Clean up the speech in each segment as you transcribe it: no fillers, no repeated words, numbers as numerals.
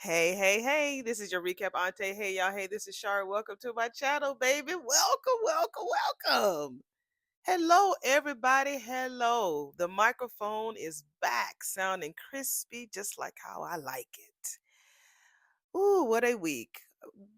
Hey, hey, hey, this is your recap auntie. Hey, y'all. Hey, this is Shar. Welcome to my channel, baby. Welcome, welcome, welcome. Hello, everybody. Hello. The microphone is back, sounding crispy, just like how I like it. Ooh, what a week.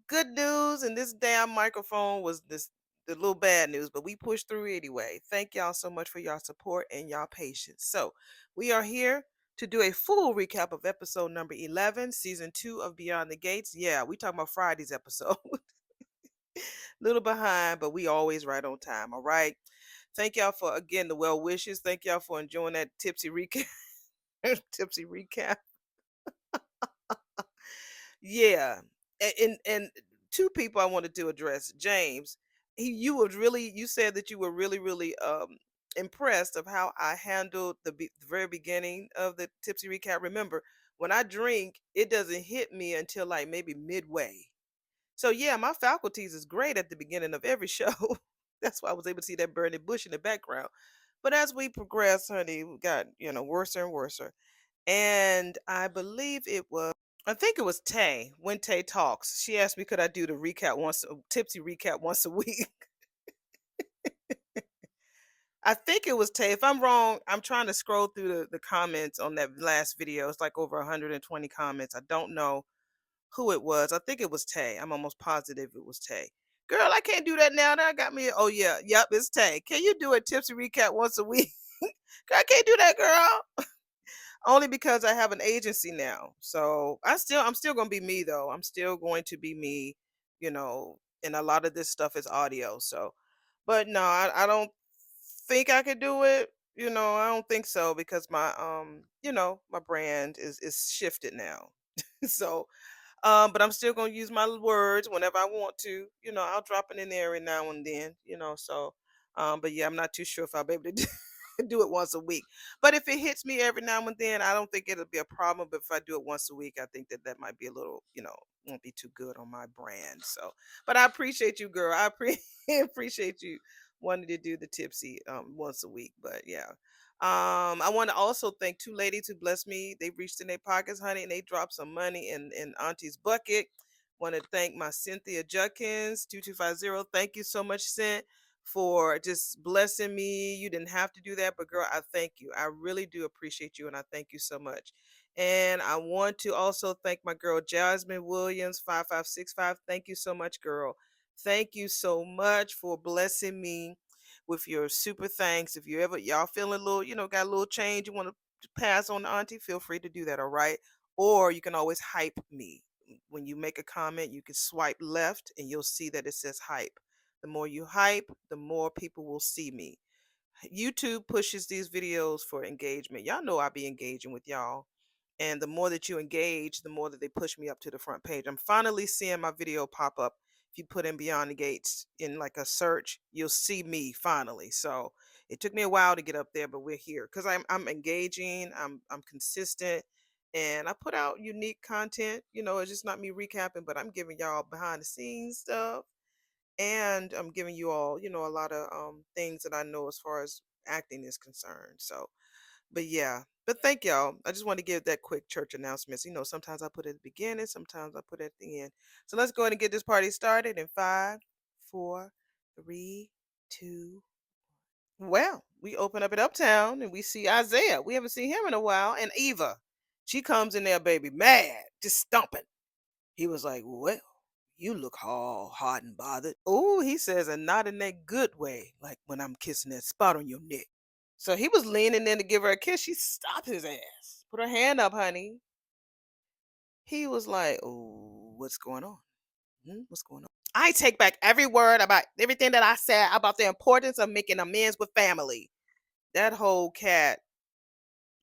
Good news, and this damn microphone was the little bad news, but we pushed through anyway. Thank y'all so much for y'all support and y'all patience. So we are here to do a full recap of episode number 11, season 2 of Beyond the Gates. Yeah, we talking about Friday's episode. Little behind, but we always right on time. All right. Thank y'all for again the well wishes. Thank y'all for enjoying that tipsy recap. Tipsy recap. Yeah. And two people I wanted to address. James, you said that you were really impressed of how I handled the very beginning of the tipsy recap. Remember, when I drink, it doesn't hit me until like maybe midway. So yeah, my faculties is great at the beginning of every show. That's why I was able to see that burning bush in the background. But as we progress, honey, we got, worse and worse. And I think it was Tay, when Tay talks. She asked me could I do the tipsy recap once a week. I think it was Tay. If I'm wrong, I'm trying to scroll through the comments on that last video. It's like over 120 comments. I don't know who it was. I think it was Tay. I'm almost positive it was Tay. Girl, I can't do that now. That got me. Oh yeah, yep, it's Tay. Can you do a tipsy recap once a week? Girl, I can't do that, girl. Only because I have an agency now. So I'm still gonna be me though. I'm still going to be me, and a lot of this stuff is audio. So but no, I don't think I could do it. I don't think so because my brand is shifted now. So but I'm still gonna use my words whenever I want to. I'll drop it in there every now and then, so but yeah, I'm not too sure if I'll be able to do it once a week. But if it hits me every now and then, I don't think it'll be a problem. But if I do it once a week, I think that might be a little, won't be too good on my brand. So, but I appreciate you, girl. Appreciate you wanting to do the tipsy once a week. But yeah. I want to also thank two ladies who blessed me. They reached in their pockets, honey, and they dropped some money in Auntie's bucket. Want to thank my Cynthia Judkins 2250. Thank you so much, Cent, for just blessing me. You didn't have to do that, but girl, I thank you. I really do appreciate you, and I thank you so much. And I want to also thank my girl Jasmine Williams 5565. Thank you so much, girl. Thank you so much for blessing me with your super thanks. If you ever y'all feeling a little, got a little change you want to pass on to Auntie, feel free to do that, all right? Or you can always hype me. When you make a comment, you can swipe left and you'll see that it says hype. The more you hype, the more people will see me. YouTube pushes these videos for engagement. Y'all know I be engaging with y'all. And the more that you engage, the more that they push me up to the front page. I'm finally seeing my video pop up. If you put in Beyond the Gates in like a search, you'll see me finally. So it took me a while to get up there, but we're here because I'm engaging, I'm consistent, and I put out unique content. It's just not me recapping, but I'm giving y'all behind the scenes stuff, and I'm giving you all, a lot of things that I know as far as acting is concerned. So, but yeah, but thank y'all. I just want to give that quick church announcement. Sometimes I put it at the beginning, sometimes I put it at the end. So let's go ahead and get this party started in five, four, three, two. Well, we open up at Uptown and we see Isaiah. We haven't seen him in a while, and Eva. She comes in there, baby, mad, just stomping. He was like, "Well, you look all hot and bothered." Oh, he says, and not in that good way, like when I'm kissing that spot on your neck. So he was leaning in to give her a kiss. She stopped his ass. Put her hand up, honey. He was like, "Oh, what's going on? What's going on?" I take back every word about everything that I said about the importance of making amends with family. That whole cat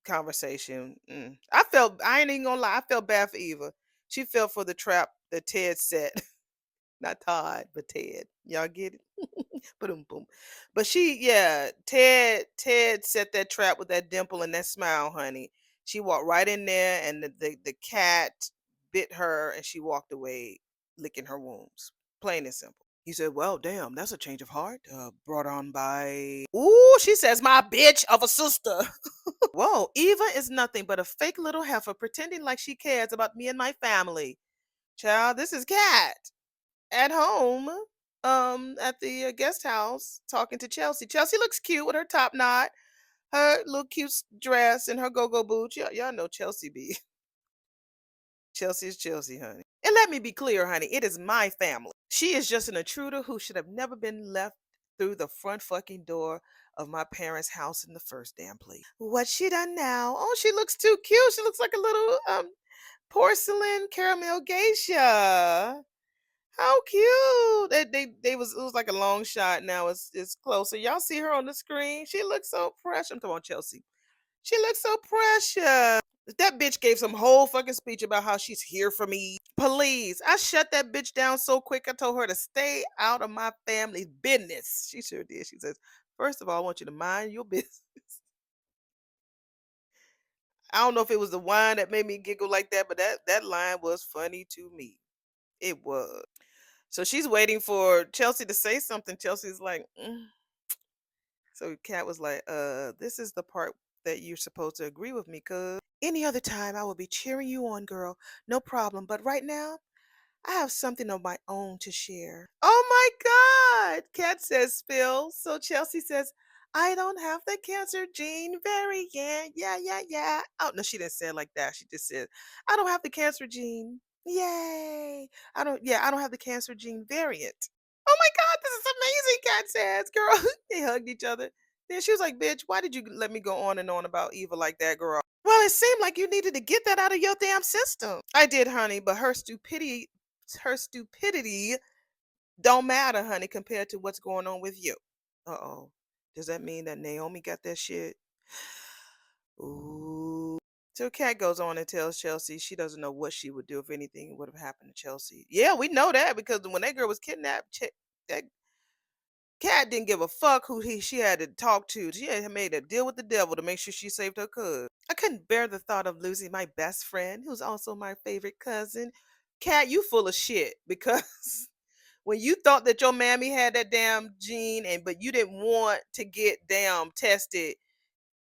conversation. I ain't even gonna lie, I felt bad for Eva. She fell for the trap that Ted set. Not Todd, but Ted. Y'all get it? Boom, boom. But yeah, Ted set that trap with that dimple and that smile, honey. She walked right in there, and the cat bit her, and she walked away licking her wounds. Plain and simple. He said, "Well, damn, that's a change of heart. Brought on by." Ooh, she says, "My bitch of a sister." Whoa, Eva is nothing but a fake little heifer pretending like she cares about me and my family. Child, this is Cat at home, at the guest house talking to Chelsea. Chelsea looks cute with her top knot, her little cute dress, and her go-go boots. Y'all know Chelsea be. Chelsea is Chelsea, honey. And let me be clear, honey, it is my family. She is just an intruder who should have never been left through the front fucking door of my parents' house in the first damn place. What she done now? Oh, she looks too cute. She looks like a little porcelain caramel geisha. How cute! They was it was like a long shot. Now it's closer. Y'all see her on the screen? She looks so precious. I'm talking about Chelsea. She looks so precious. That bitch gave some whole fucking speech about how she's here for me. Please. I shut that bitch down so quick. I told her to stay out of my family's business. She sure did. She says, "First of all, I want you to mind your business." I don't know if it was the wine that made me giggle like that, but that line was funny to me. It was. So she's waiting for Chelsea to say something. Chelsea's like, "Mm." So Kat was like, this is the part that you're supposed to agree with me, cuz any other time I will be cheering you on, girl. No problem. But right now, I have something of my own to share. Oh my God. Kat says spill. So Chelsea says, I don't have the cancer gene variant. Yeah, yeah, yeah. Oh, no, she didn't say it like that. She just said, I don't have the cancer gene. Yay. I don't have the cancer gene variant. Oh my God, this is amazing, Kat says, girl. They hugged each other. Then she was like, bitch, why did you let me go on and on about Eva like that, girl? Well, it seemed like you needed to get that out of your damn system. I did, honey, but her stupidity don't matter, honey, compared to what's going on with you. Uh-oh. Does that mean that Naomi got that shit? Ooh. So Kat goes on and tells Chelsea she doesn't know what she would do if anything would have happened to Chelsea. Yeah, we know that because when that girl was kidnapped, that Kat didn't give a fuck who she had to talk to. She had made a deal with the devil to make sure she saved her cousin. I couldn't bear the thought of losing my best friend, who's also my favorite cousin. Kat, you full of shit because when you thought that your mammy had that damn gene and but you didn't want to get damn tested,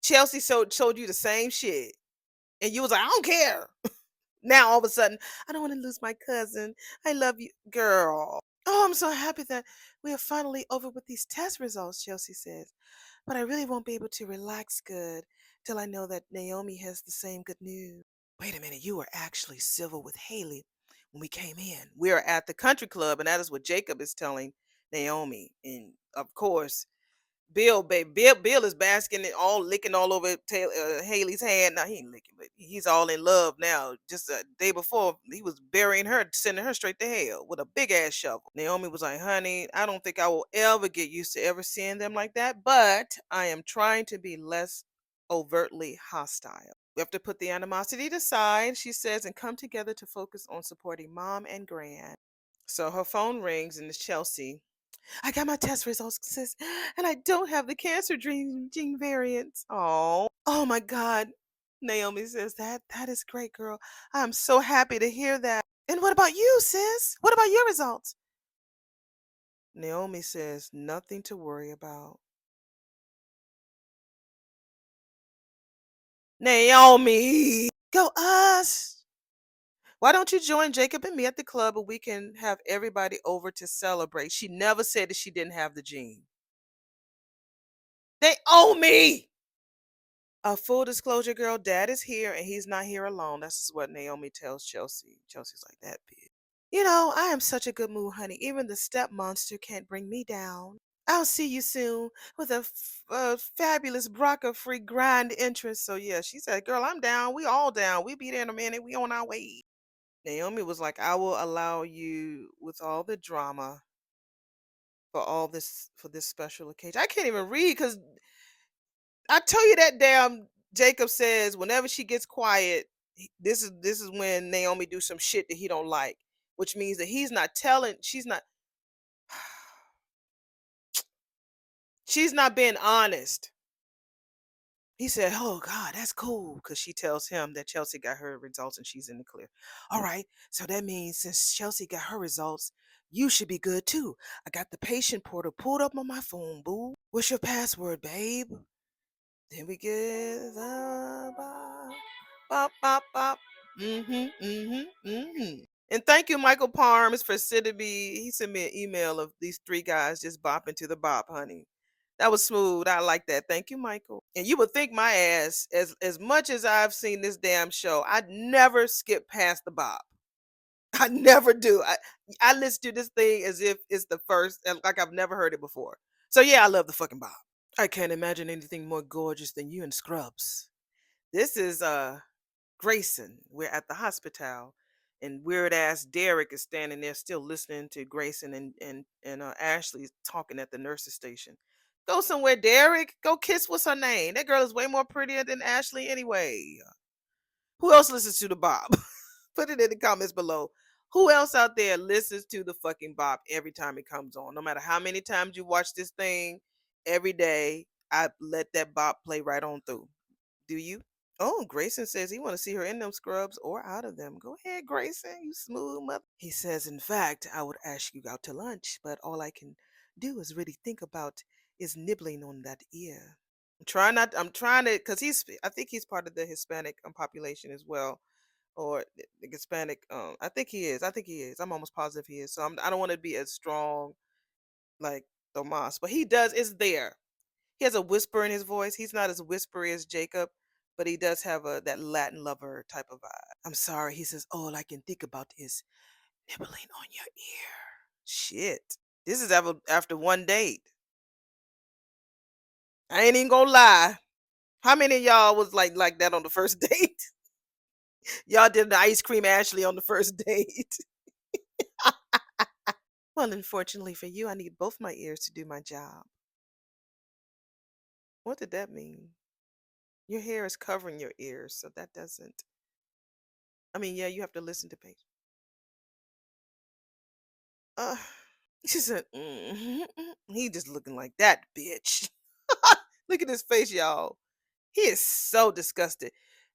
Chelsea showed you the same shit. And you was like, I don't care. Now all of a sudden, I don't want to lose my cousin. I love you, girl. Oh, I'm so happy that we are finally over with these test results, Chelsea says. But I really won't be able to relax good till I know that Naomi has the same good news. Wait a minute, you were actually civil with Haley when we came in. We are at the country club, and that is what Jacob is telling Naomi. And of course, Bill is basking it all, licking all over Haley's hand. Now he ain't licking, but he's all in love now. Just a day before, he was burying her, sending her straight to hell with a big ass shovel. Naomi was like, "Honey, I don't think I will ever get used to ever seeing them like that, but I am trying to be less overtly hostile. We have to put the animosity aside," she says, "and come together to focus on supporting mom and gran." So her phone rings and it's Chelsea. I got my test results, sis, and I don't have the cancer gene variant. Oh my God. Naomi says that is great, girl. I'm so happy to hear that. And what about you, sis? What about your results? Naomi says nothing to worry about. Naomi, go us. Why don't you join Jacob and me at the club and we can have everybody over to celebrate? She never said that she didn't have the gene. They owe me. A full disclosure, girl, dad is here and he's not here alone. That's what Naomi tells Chelsea. Chelsea's like, that bitch. You know, I am such a good mood, honey. Even the step monster can't bring me down. I'll see you soon with a fabulous Braca free grind interest. So, yeah, she said, girl, I'm down. We all down. We be there in a minute. We on our way. Naomi was like, I will allow you with all the drama for this special occasion. I can't even read because I tell you that damn Jacob says whenever she gets quiet, this is when Naomi do some shit that he don't like, which means that she's not being honest. He said, "Oh God, that's cool," because she tells him that Chelsea got her results and she's in the clear. All right, so that means since Chelsea got her results, you should be good too. I got the patient portal pulled up on my phone, boo. What's your password, babe? Then we get bop, bop, bop, bop. And thank you, Michael Parms, for sending me. He sent me an email of these three guys just bopping to the bop, honey. That was smooth. I like that. Thank you, Michael. And you would think my ass, as much as I've seen this damn show, I'd never skip past the bop. I never do. I listen to this thing as if it's the first, and like I've never heard it before. So yeah, I love the fucking bop. I can't imagine anything more gorgeous than you in scrubs. This is Grayson. We're at the hospital, and weird ass Derek is standing there still listening to Grayson and Ashley talking at the nurse's station. Go somewhere, Derek. Go kiss what's her name. That girl is way more prettier than Ashley anyway. Who else listens to the Bob? Put it in the comments below. Who else out there listens to the fucking Bob every time it comes on? No matter how many times you watch this thing, every day I let that Bob play right on through. Do you? Oh, Grayson says he want to see her in them scrubs or out of them. Go ahead, Grayson, you smooth mother. He says, in fact, I would ask you out to lunch, but all I can do is really think about is nibbling on that ear. I'm trying to, because I think he's part of the Hispanic population as well, or the Hispanic. I think he is. I think he is. I'm almost positive he is. So I don't want to be as strong like Tomas, but he does. It's there. He has a whisper in his voice. He's not as whispery as Jacob, but he does have a that Latin lover type of vibe. I'm sorry. He says, all I can think about is nibbling on your ear. Shit. This is after one date. I ain't even gonna lie. How many of y'all was like that on the first date? Y'all did the ice cream Ashley on the first date. Well, unfortunately for you, I need both my ears to do my job. What did that mean? Your hair is covering your ears, so that doesn't. I mean, yeah, you have to listen to patients. Uh, she said, he just looking like that bitch. Look at his face, y'all. He is so disgusted.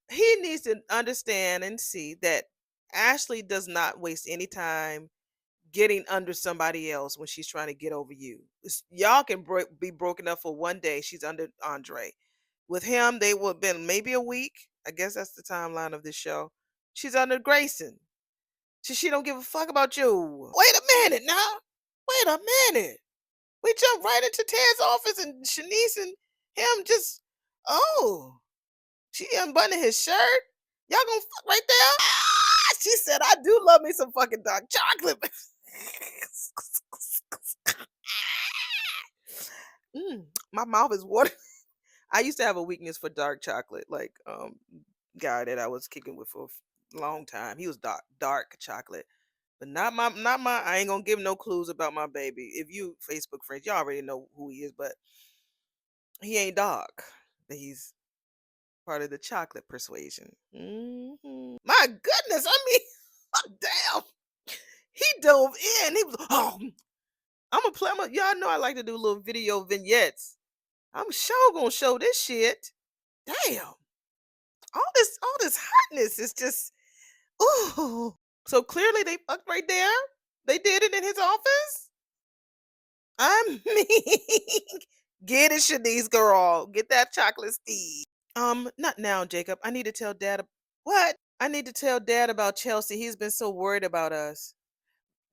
He needs to understand and see that Ashley does not waste any time getting under somebody else when she's trying to get over you. Y'all can be broken up for one day. She's under Andre. With him, they would have been maybe a week. I guess that's the timeline of this show. She's under Grayson. She don't give a fuck about you. Wait a minute now. Wait a minute. We jumped right into Ted's office and Shanice and him just, oh, she unbuttoning his shirt. Y'all gonna fuck right there? Ah, she said, I do love me some fucking dark chocolate. My mouth is watering. I used to have a weakness for dark chocolate, like guy that I was kicking with for a long time. He was dark chocolate. But not my I ain't gonna give no clues about my baby. If you Facebook friends, y'all already know who he is, but he ain't dark. But he's part of the chocolate persuasion. My goodness, I mean, damn. He dove in. He was, oh, I'm gonna play. Y'all know I like to do little video vignettes. I'm sure gonna show this shit. Damn, all this hotness is just, ooh. So clearly they fucked right there. They did it in his office. I mean, get it, Shanice girl. Get that chocolate steed. Not now, Jacob. I need to tell Dad. What? I need to tell Dad about Chelsea. He's been so worried about us.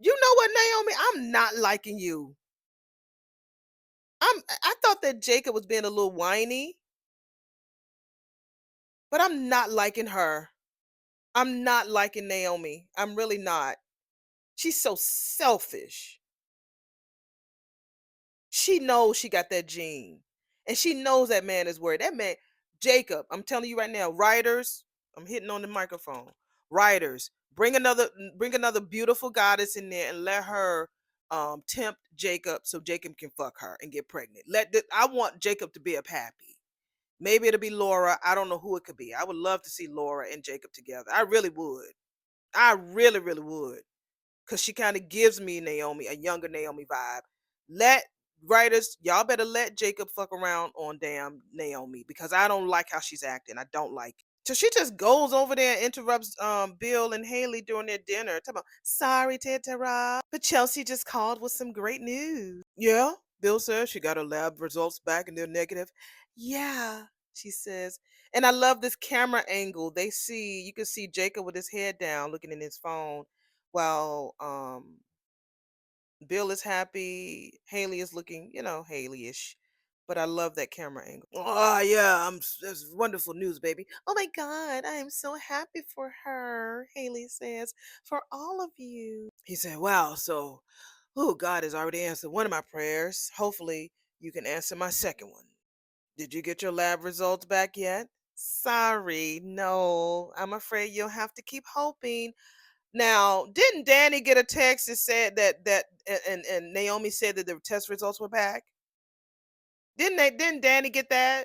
You know what, Naomi? I'm not liking you. I thought that Jacob was being a little whiny, but I'm not liking her. I'm not liking Naomi. I'm really not. She's so selfish. She knows she got that gene. And she knows that man is worried. That man, Jacob, I'm telling you right now, writers, I'm hitting on the microphone. Writers, bring another beautiful goddess in there and let her tempt Jacob so Jacob can fuck her and get pregnant. I want Jacob to be up happy. Maybe it'll be Laura. I don't know who it could be. I would love to see Laura and Jacob together. I really would. I really, really would. Because she kind of gives me Naomi, a younger Naomi vibe. Let writers, y'all better let Jacob fuck around on damn Naomi because I don't like how she's acting. I don't like it. So she just goes over there and interrupts Bill and Haley during their dinner. Talking about, sorry to interrupt, but Chelsea just called with some great news. Yeah, Bill says she got her lab results back and they're negative. Yeah, she says. And I love this camera angle. You can see Jacob with his head down looking in his phone while Bill is happy. Haley is looking, Haley-ish. But I love that camera angle. Oh yeah, that's wonderful news, baby. Oh my God, I am so happy for her. Haley says, for all of you. He said, wow, so God has already answered one of my prayers. Hopefully you can answer my second one. Did you get your lab results back yet? Sorry, no. I'm afraid you'll have to keep hoping. Now, didn't Danny get a text that said and Naomi said that the test results were back? Didn't Danny get that?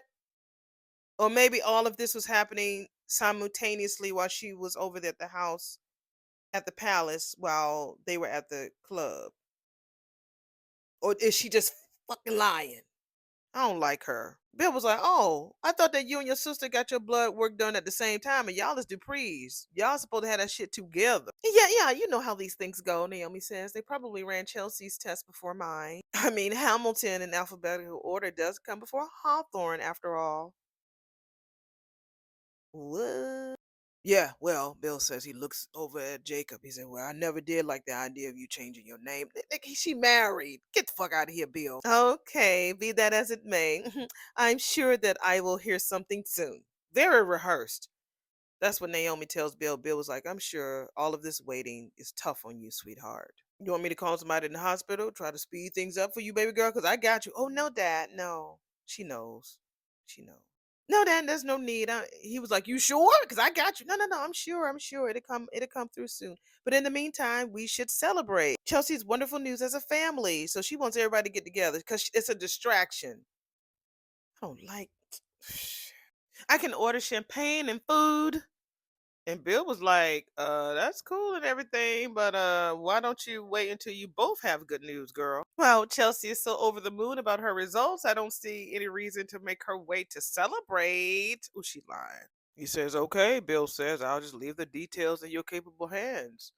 Or maybe all of this was happening simultaneously while she was over there at the house at the palace while they were at the club. Or is she just fucking lying? I don't like her. Bill was like, oh, I thought that you and your sister got your blood work done at the same time, and y'all is Dupree's. Y'all supposed to have that shit together. Yeah, yeah, you know how these things go, Naomi says. They probably ran Chelsea's test before mine. I mean, Hamilton in alphabetical order does come before Hawthorne, after all. What? Yeah, well, Bill says he looks over at Jacob. He said, well, I never did like the idea of you changing your name. She married. Get the fuck out of here, Bill. Okay, be that as it may. I'm sure that I will hear something soon. Very rehearsed. That's what Naomi tells Bill. Bill was like, I'm sure all of this waiting is tough on you, sweetheart. You want me to call somebody in the hospital, try to speed things up for you, baby girl? Because I got you. Oh, no, Dad. No. She knows. She knows. No, Dad, there's no need. He was like, you sure? Because I got you. No, no, no. I'm sure. I'm sure. It'll come through soon. But in the meantime, we should celebrate. Chelsea's wonderful news as a family. So she wants everybody to get together because it's a distraction. I don't like. I can order champagne and food. And Bill was like, that's cool and everything, but why don't you wait until you both have good news, girl? Well, Chelsea is so over the moon about her results. I don't see any reason to make her wait to celebrate. Oh, she lying. He says, okay, Bill says, I'll just leave the details in your capable hands.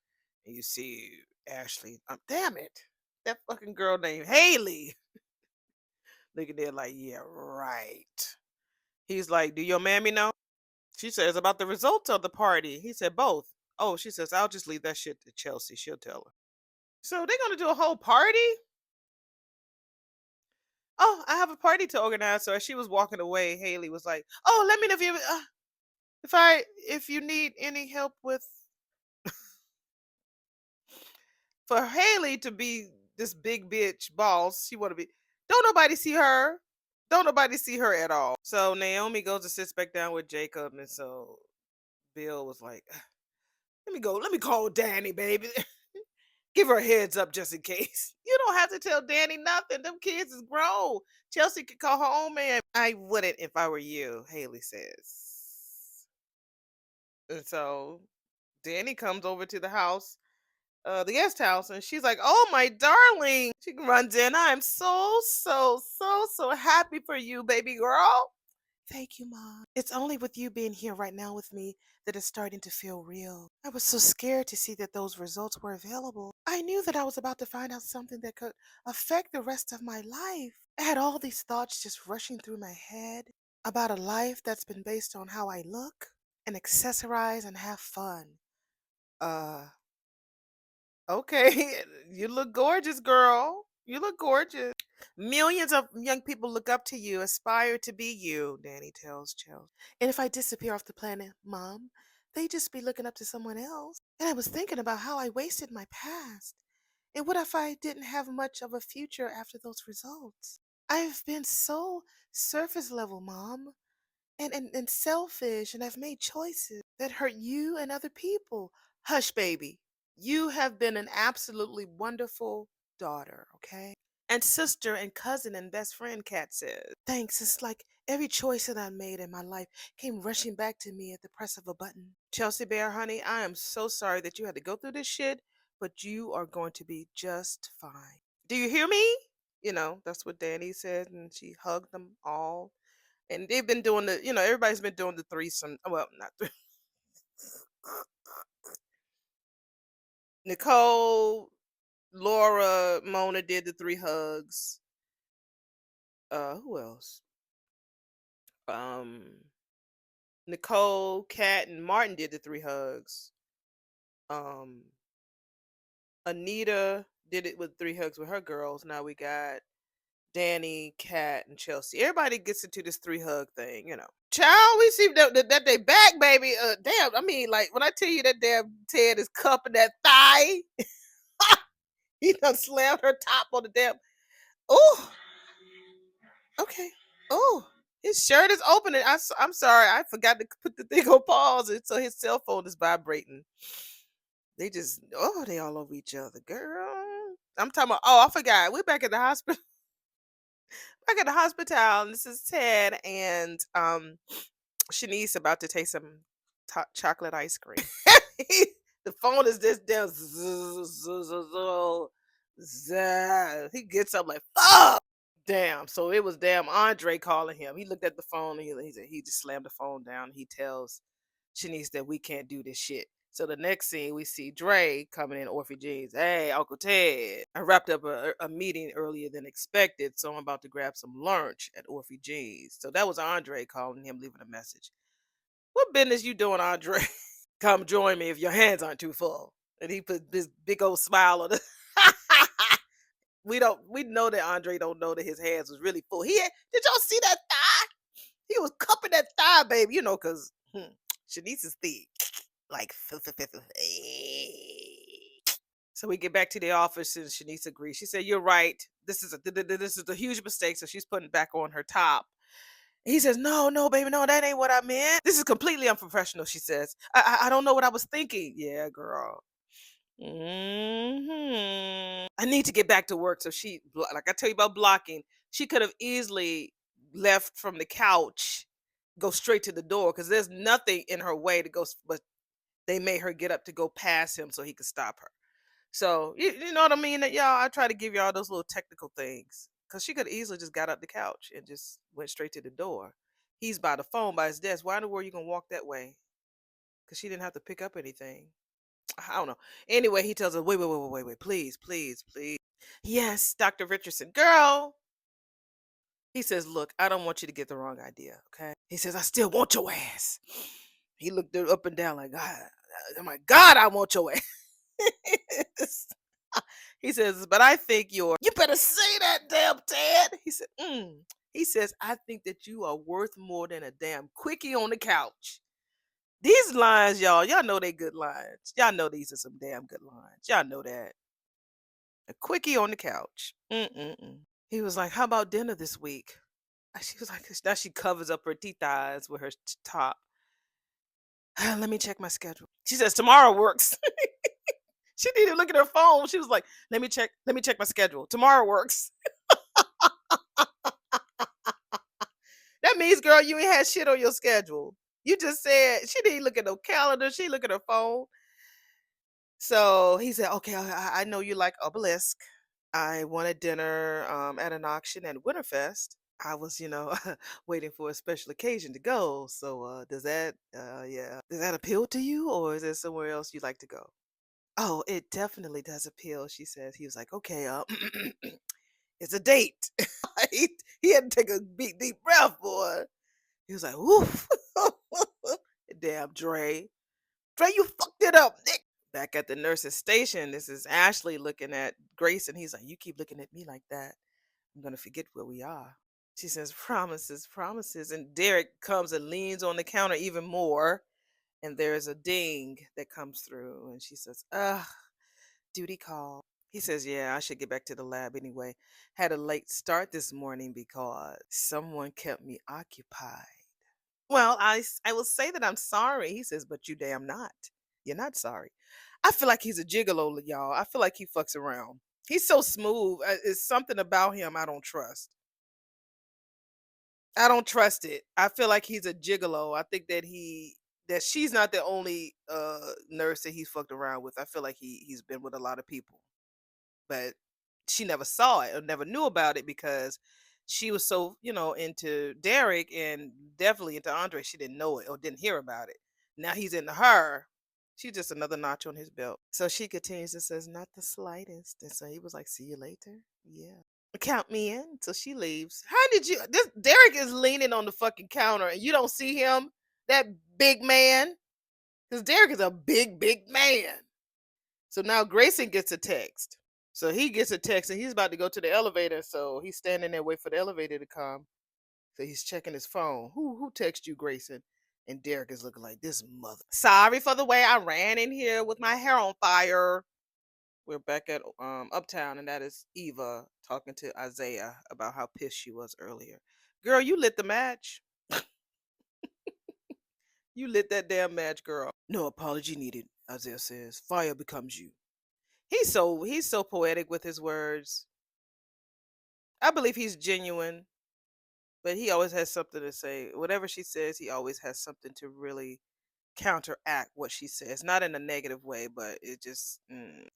And you see Ashley, damn it. That fucking girl named Haley. Looking there like, yeah, right. He's like, do your mammy know? She says about the results of the party. He said both. Oh, she says, I'll just leave that shit to Chelsea. She'll tell her. So they're gonna do a whole party? Oh, I have a party to organize. So as she was walking away, Haley was like, "Oh, let me know if you need any help with." For Haley to be this big bitch boss, she want to be. Don't nobody see her. Don't nobody see her at all. So Naomi goes to sit back down with Jacob, and so Bill was like, "Let me go. Let me call Danny, baby." Give her a heads up just in case. You don't have to tell Danny nothing. Them kids is grown. Chelsea could call her own man. I wouldn't if I were you, Haley says. And so Danny comes over to the house, the guest house, and she's like, oh my darling. She runs in. I'm so, so, so, so happy for you, baby girl. Thank you, Mom. It's only with you being here right now with me that it's starting to feel real. I was so scared to see that those results were available. I knew that I was about to find out something that could affect the rest of my life. I had all these thoughts just rushing through my head about a life that's been based on how I look and accessorize and have fun. Uh, okay. You look gorgeous, girl. You look gorgeous. Millions of young people look up to you, aspire to be you, Danny tells Chelsea. And if I disappear off the planet, Mom, they just be looking up to someone else. And I was thinking about how I wasted my past. And what if I didn't have much of a future after those results? I've been so surface level, Mom, and selfish, and I've made choices that hurt you and other people. Hush, baby. You have been an absolutely wonderful daughter, okay? And sister and cousin and best friend, Kat says. Thanks. It's like every choice that I made in my life came rushing back to me at the press of a button. Chelsea Bear, honey, I am so sorry that you had to go through this shit, but you are going to be just fine. Do you hear me? That's what Danny said, and she hugged them all. And they've been doing everybody's been doing the threesome. Well, not Nicole, Laura, Mona did the three hugs. Who else? Um, Nicole, Kat, and Martin did the three hugs. Um, Anita did it with three hugs with her girls. Now we got Danny, Kat, and Chelsea. Everybody gets into this three hug thing. Child, we see that they back, baby. Damn, I mean, like when I tell you that damn Ted is cupping that thigh, he done slammed her top on the damn. Oh, okay. Oh, his shirt is open. And I'm sorry, I forgot to put the thing on pause, and so his cell phone is vibrating. They all over each other, girl. I'm talking about. Oh, I forgot. We're back at the hospital. Back at the hospital, and this is Ted and Shanice about to taste some chocolate ice cream. The phone is this damn. He gets up like fuck. Damn. So it was damn Andre calling him. He looked at the phone and he just slammed the phone down. He tells Shanice that we can't do this shit. So the next scene we see Dre coming in Orphe Jeans. Hey, Uncle Ted. I wrapped up a meeting earlier than expected, so I'm about to grab some lunch at Orphe Jeans. So that was Andre calling him, leaving a message. What business you doing, Andre? Come join me if your hands aren't too full. And he put this big old smile on it. We know that Andre don't know that his hands was really full. Did y'all see that thigh? He was cupping that thigh, baby, because Shanice is thick. Like so we get back to the office and Shanice agrees. She said, "You're right. This is a huge mistake." So she's putting back on her top. He says, "No, no, baby, no, that ain't what I meant. This is completely unprofessional." She says, "I don't know what I was thinking." Yeah, girl. I need to get back to work. So like I tell you about blocking, she could have easily left from the couch, go straight to the door because there's nothing in her way to go. But they made her get up to go past him so he could stop her. So you know what I mean? That y'all, I try to give y'all those little technical things because she could have easily just got up the couch and just went straight to the door. He's by the phone by his desk. Why in the world you gonna walk that way? Because she didn't have to pick up anything. I don't know. Anyway, he tells her, wait, wait, wait, wait, wait, wait, please, please, please. Yes, Dr. Richardson. Girl. He says, look, I don't want you to get the wrong idea, okay? He says, I still want your ass. He looked her up and down like, God, oh my God, I want your ass. He says, but I think you better say that, damn Ted. He said, He says, I think that you are worth more than a damn quickie on the couch. These lines, y'all know they good lines. Y'all know these are some damn good lines. Y'all know that. A quickie on the couch. Mm-mm-mm. He was like, how about dinner this week? And she was like, now she covers up her teeth eyes with her top. Let me check my schedule. She says, tomorrow works. She didn't even look at her phone. She was like, let me check my schedule. Tomorrow works. That means, girl, you ain't had shit on your schedule. You just said she didn't look at no calendar. She look at her phone. So he said, okay, I know you like obelisk. I wanted dinner at an auction at Winterfest. I was, waiting for a special occasion to go. So does that appeal to you, or is there somewhere else you'd like to go? Oh, it definitely does appeal, she says. He was like, okay, it's a date. He had to take a big, deep breath, boy. He was like, woof. Damn, Dre. Dre, you fucked it up, Nick. Back at the nurse's station, this is Ashley looking at Grace, and he's like, you keep looking at me like that, I'm going to forget where we are. She says, promises, promises. And Derek comes and leans on the counter even more. And there's a ding that comes through. And she says, ugh, duty call. He says, yeah, I should get back to the lab anyway. Had a late start this morning because someone kept me occupied. Well, I will say that I'm sorry. He says, but you damn not. You're not sorry. I feel like he's a gigolo, y'all. I feel like he fucks around. He's so smooth. It's something about him I don't trust. I don't trust it. I feel like he's a gigolo. I think that she's not the only nurse that he's fucked around with. I feel like he's been with a lot of people. But she never saw it or never knew about it because she was so, into Derek and definitely into Andre. She didn't know it or didn't hear about it. Now he's into her. She's just another notch on his belt. So she continues and says, not the slightest. And so he was like, see you later. Yeah. Count me in. So she leaves. How did you? This Derek is leaning on the fucking counter and you don't see him? That big man? Because Derek is a big, big man. So now Grayson gets a text. So he gets a text and he's about to go to the elevator. So he's standing there waiting for the elevator to come. So he's checking his phone. Who texted you, Grayson? And Derek is looking like this mother. Sorry for the way I ran in here with my hair on fire. We're back at Uptown, and that is Eva talking to Isaiah about how pissed she was earlier. Girl, you lit the match. You lit that damn match, girl. No apology needed, Isaiah says. Fire becomes you. He's so poetic with his words. I believe he's genuine, but he always has something to say. Whatever she says, he always has something to really counteract what she says. Not in a negative way, but it just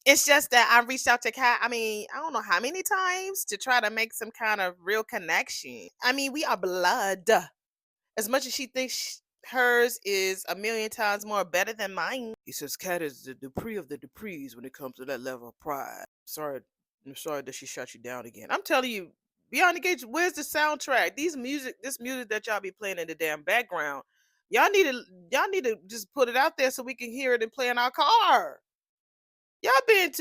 it's just that I reached out to Kat. I mean, I don't know how many times to try to make some kind of real connection. I mean, we are blood. As much as she thinks hers is a million times more better than mine. He says Kat is the Dupree of the Duprees when it comes to that level of pride. I'm sorry that she shut you down again. I'm telling you, Beyond the Gates, where's the soundtrack? This music that y'all be playing in the damn background. Y'all need to y'all need to just put it out there so we can hear it and play in our car. Y'all being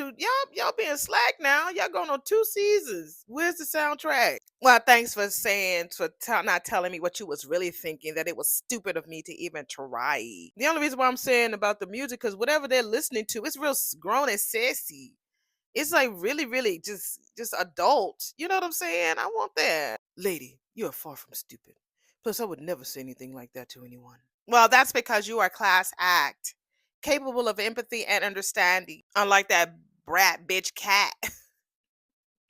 slack now. Y'all going on 2 seasons. Where's the soundtrack? Well, thanks for saying not telling me what you was really thinking. That it was stupid of me to even try. The only reason why I'm saying about the music, because whatever they're listening to, it's real grown and sassy. It's like really, really just adult. You know what I'm saying? I want that. Lady, you are far from stupid. Plus, I would never say anything like that to anyone. Well, that's because you are class act, capable of empathy and understanding, unlike that brat bitch cat.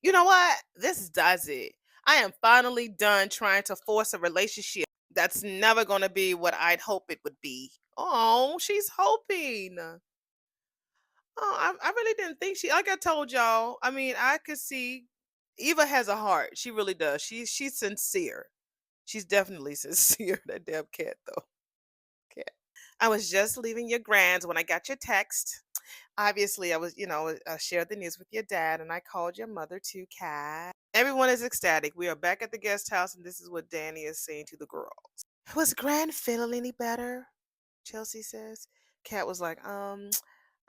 You know what? This does it. I am finally done trying to force a relationship that's never going to be what I'd hope it would be. Oh, she's hoping. Oh, I really didn't think like I told y'all. I mean, I could see Eva has a heart. She really does. She's sincere. She's definitely sincere. That damn cat though. Cat. I was just leaving your grands when I got your text. Obviously, I was, I shared the news with your dad and I called your mother too, Kat. Everyone is ecstatic. We are back at the guest house and this is what Danny is saying to the girl. Was Grand feeling any better? Chelsea says. Kat was like,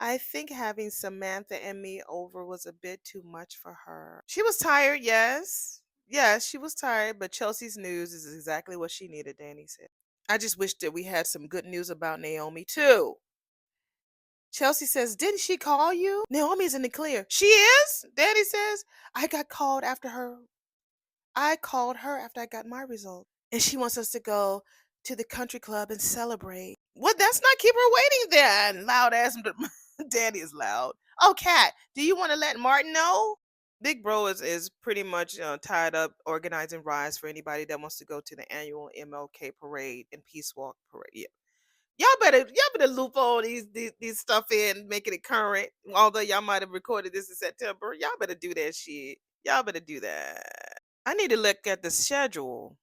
I think having Samantha and me over was a bit too much for her. She was tired, yes. Yes, she was tired, but Chelsea's news is exactly what she needed, Danny said. I just wish that we had some good news about Naomi, too. Chelsea says, didn't she call you? Naomi's in the clear. She is? Danny says, I called her after I got my result. And she wants us to go to the country club and celebrate. Well, that's not keep her waiting then. Loud ass. Danny is loud. Oh, Kat, do you want to let Martin know? Big Bro is pretty much tied up organizing rides for anybody that wants to go to the annual MLK parade and Peace Walk parade. Yeah. Y'all better loop all these stuff in, making it current. Although y'all might have recorded this in September, y'all better do that shit. Y'all better do that. I need to look at the schedule.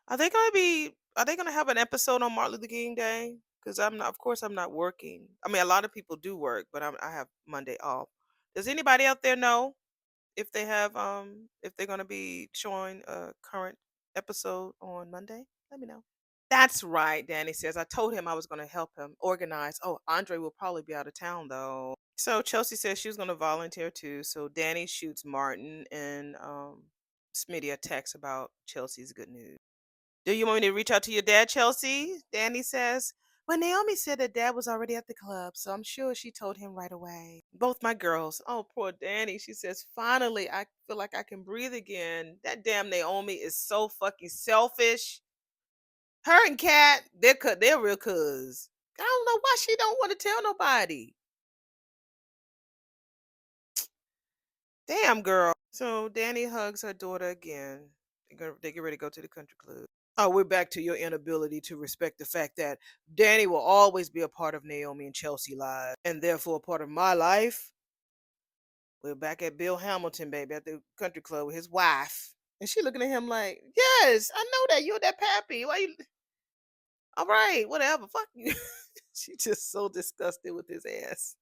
Are they gonna have an episode on Martin Luther King Day? Because of course I'm not working. I mean, a lot of people do work, but I have Monday off. Does anybody out there know if they're gonna be showing a current episode on Monday? Let me know. That's right, Danny says. I told him I was gonna help him organize. Oh, Andre will probably be out of town though. So Chelsea says she was gonna volunteer too. So Danny shoots Martin and Smitty a text about Chelsea's good news. Do you want me to reach out to your dad, Chelsea? Danny says. Well, Naomi said that dad was already at the club, so I'm sure she told him right away. Both my girls. Oh, poor Danny. She says, finally, I feel like I can breathe again. That damn Naomi is so fucking selfish. Her and Kat, they're real cuz. I don't know why she don't want to tell nobody. Damn, girl. So Danny hugs her daughter again. They get ready to go to the country club. Oh, we're back to your inability to respect the fact that Danny will always be a part of Naomi and Chelsea lives, and therefore a part of my life. We're back at Bill Hamilton, baby, at the country club with his wife. And she looking at him like, yes, I know that. You're that pappy. Why you all right, whatever. Fuck you. She just so disgusted with his ass.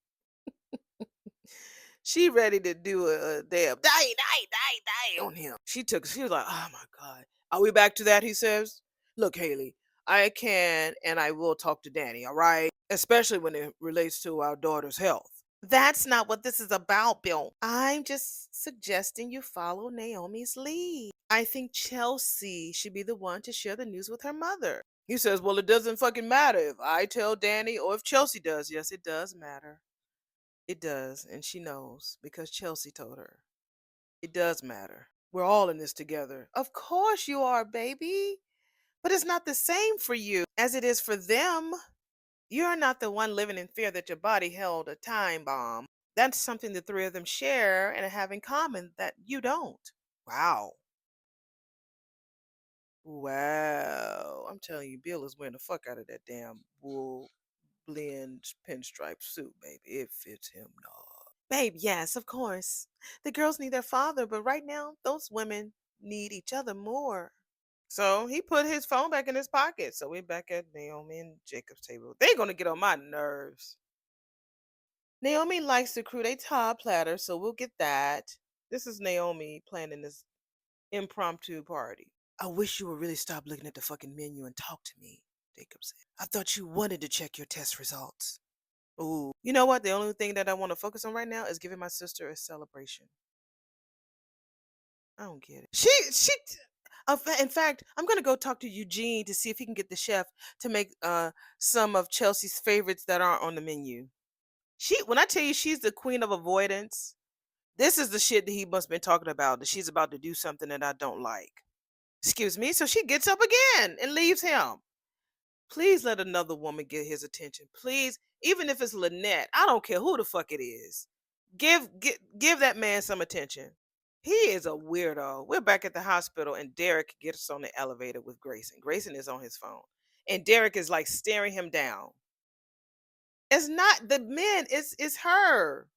She ready to do a damn die on him. She was like, oh my God. Are we back to that? He says. Look, Haley, I can and I will talk to Danny, all right? Especially when it relates to our daughter's health. That's not what this is about, Bill. I'm just suggesting you follow Naomi's lead. I think Chelsea should be the one to share the news with her mother. He says, well, it doesn't fucking matter if I tell Danny or if Chelsea does. Yes, it does matter. It does. And she knows because Chelsea told her. It does matter. We're all in this together. Of course you are, baby. But it's not the same for you as it is for them. You're not the one living in fear that your body held a time bomb. That's something the three of them share and have in common that you don't. Wow. Wow. I'm telling you, Bill is wearing the fuck out of that damn wool blend pinstripe suit, baby. It fits him, dog. Babe, yes, of course. The girls need their father, but right now, those women need each other more. So he put his phone back in his pocket. So we're back at Naomi and Jacob's table. They're gonna get on my nerves. Naomi likes the crudité platter, so we'll get that. This is Naomi planning this impromptu party. I wish you would really stop looking at the fucking menu and talk to me, Jacob said. I thought you wanted to check your test results. Ooh. You know what? The only thing that I want to focus on right now is giving my sister a celebration. I don't get it. In fact, I'm gonna go talk to Eugene to see if he can get the chef to make some of Chelsea's favorites that aren't on the menu. When I tell you she's the queen of avoidance, this is the shit that he must have been talking about. That she's about to do something that I don't like. Excuse me. So she gets up again and leaves him. Please let another woman get his attention. Please, even if it's Lynette, I don't care who the fuck it is. Give that man some attention. He is a weirdo. We're back at the hospital and Derek gets on the elevator with Grayson. Grayson is on his phone. And Derek is like staring him down. It's not the men, it's her.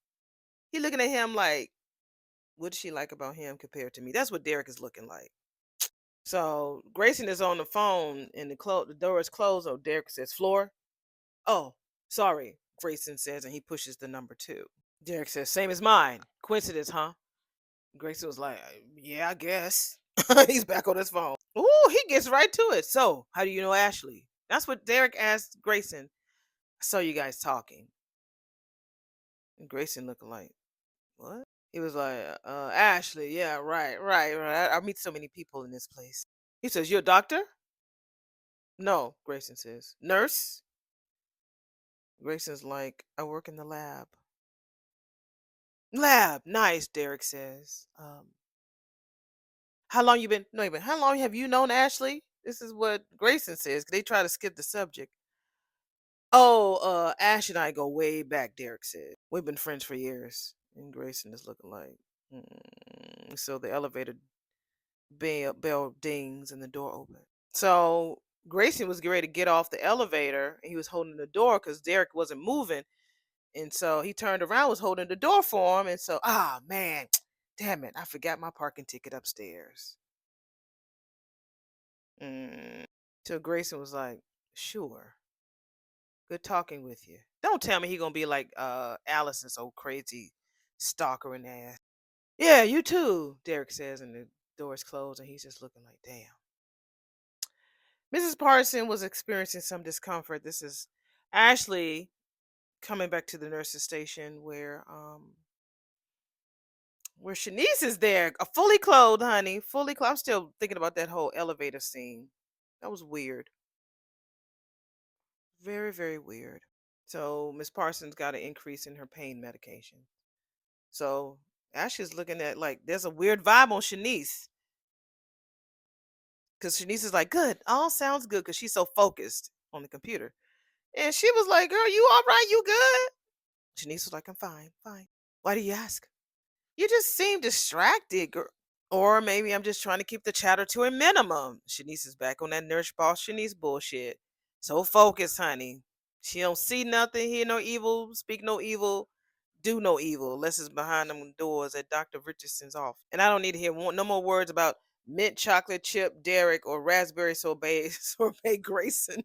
He looking at him like, what does she like about him compared to me? That's what Derek is looking like. So Grayson is on the phone and the door is closed. So Derek says, floor. Oh, sorry, Grayson says, and he pushes the number 2. Derek says, same as mine. Coincidence, huh? Grayson was like, yeah, I guess. He's back on his phone. Ooh, he gets right to it. So, how do you know Ashley? That's what Derek asked Grayson. I saw you guys talking. And Grayson looking like, what? He was like, Ashley, yeah, right. I meet so many people in this place. He says, you're a doctor? No, Grayson says. Nurse? Grayson's like, I work in the lab. Lab, nice, Derek says. How long you been? No, even how long have you known Ashley? This is what Grayson says. They try to skip the subject. Oh, Ash and I go way back. Derek said we've been friends for years. And Grayson is looking like. So the elevator bell dings and the door opens. So Grayson was getting ready to get off the elevator. And he was holding the door because Derek wasn't moving. And so he turned around, was holding the door for him. And so, man, damn it, I forgot my parking ticket upstairs. So Grayson was like, sure. Good talking with you. Don't tell me he gonna be like Alice's old crazy stalkering ass. Yeah, you too, Derek says, and the door's closed and he's just looking like, damn. Mrs. Parson was experiencing some discomfort. This is Ashley coming back to the nurse's station where Shanice is there, fully clothed, honey. Fully clothed. I'm still thinking about that whole elevator scene. That was weird. Very, very weird. So Miss Parsons got an increase in her pain medication. So Ashley's looking at like there's a weird vibe on Shanice. Because Shanice is like, good, all sounds good because she's so focused on the computer. And she was like, girl, you all right? You good? Shanice was like, I'm fine, fine. Why do you ask? You just seem distracted, girl. Or maybe I'm just trying to keep the chatter to a minimum. Shanice is back on that nurse boss Shanice bullshit. So focused, honey. She don't see nothing, hear no evil, speak no evil. do no evil unless it's behind them doors at Dr. Richardson's office. And I don't need to hear no more words about mint chocolate chip Derek or raspberry sorbet sorbet Grayson.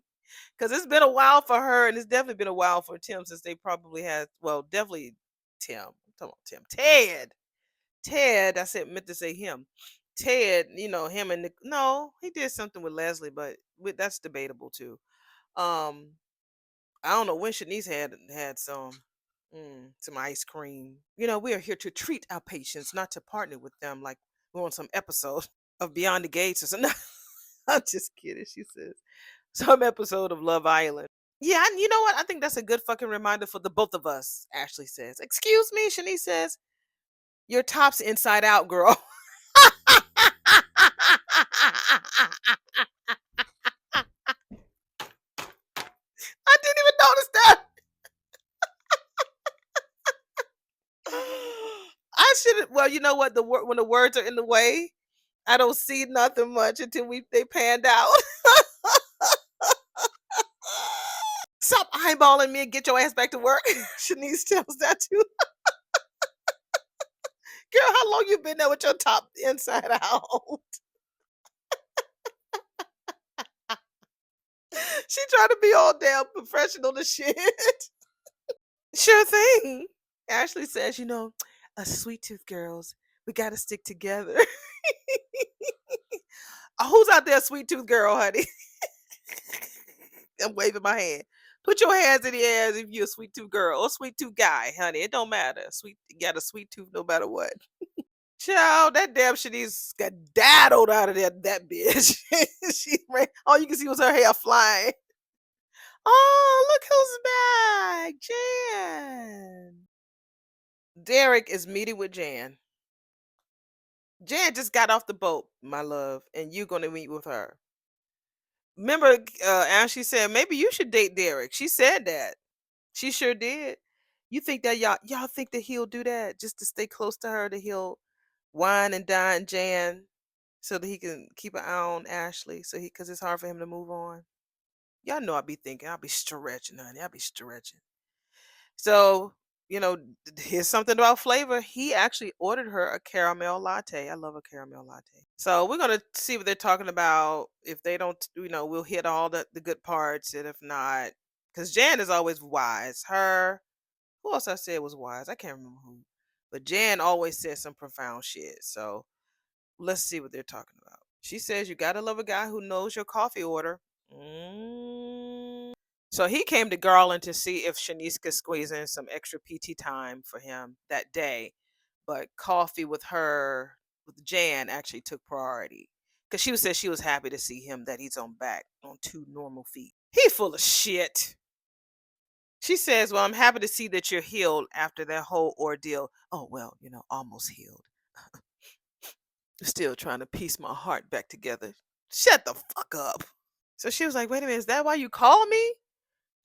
Because it's been a while for her, and it's definitely been a while for Tim since they probably had, well, definitely Tim. I'm talking about Tim. Ted, I said meant to say him. Ted, him and no, he did something with Leslie, but that's debatable too. Um, I don't know when Shanice had some ice cream. We are here to treat our patients, not to partner with them like we're on some episode of Beyond the Gates or something. I'm just kidding. She says some episode of Love Island. Yeah, and you know what? I think that's a good fucking reminder for the both of us. Ashley says, "Excuse me," Shanice says, "Your top's inside out, girl." I didn't even notice that. I should. Well, you know what? When the words are in the way, I don't see nothing much until they panned out. Stop eyeballing me and get your ass back to work. Shanice tells that too. Girl, how long you been there with your top inside out? She trying to be all damn professional to shit. Sure thing. Ashley says, us sweet tooth girls, we gotta stick together. Who's out there, sweet tooth girl, honey? I'm waving my hand. Put your hands in the air if you're a sweet tooth girl or sweet tooth guy, honey. It don't matter. You got a sweet tooth no matter what. Child, that damn Shanice got daddled out of that bitch. She ran. All you can see was her hair flying. Oh, look who's back, Jan. Derek is meeting with Jan. Jan just got off the boat, my love, and you're gonna meet with her. Remember, Ashley said maybe you should date Derek. She said that. She sure did. You think that y'all think that he'll do that just to stay close to her? That he'll wine and dine Jan so that he can keep an eye on Ashley, because it's hard for him to move on. Y'all know I'll be stretching, honey. I'll be stretching. So, here's something about flavor. He actually ordered her a caramel latte. I love a caramel latte. So we're gonna see what they're talking about. If they don't, we'll hit all the good parts, and if not, because Jan is always wise. Who else I said was wise? I can't remember who, but Jan always says some profound shit. So let's see what they're talking about. She says you gotta love a guy who knows your coffee order. So he came to Garland to see if Shanice could squeeze in some extra PT time for him that day. But coffee with Jan actually took priority. Because said she was happy to see him, that he's on back on two normal feet. He full of shit. She says, well, I'm happy to see that you're healed after that whole ordeal. Oh, well, almost healed. Still trying to piece my heart back together. Shut the fuck up. So she was like, wait a minute, is that why you call me?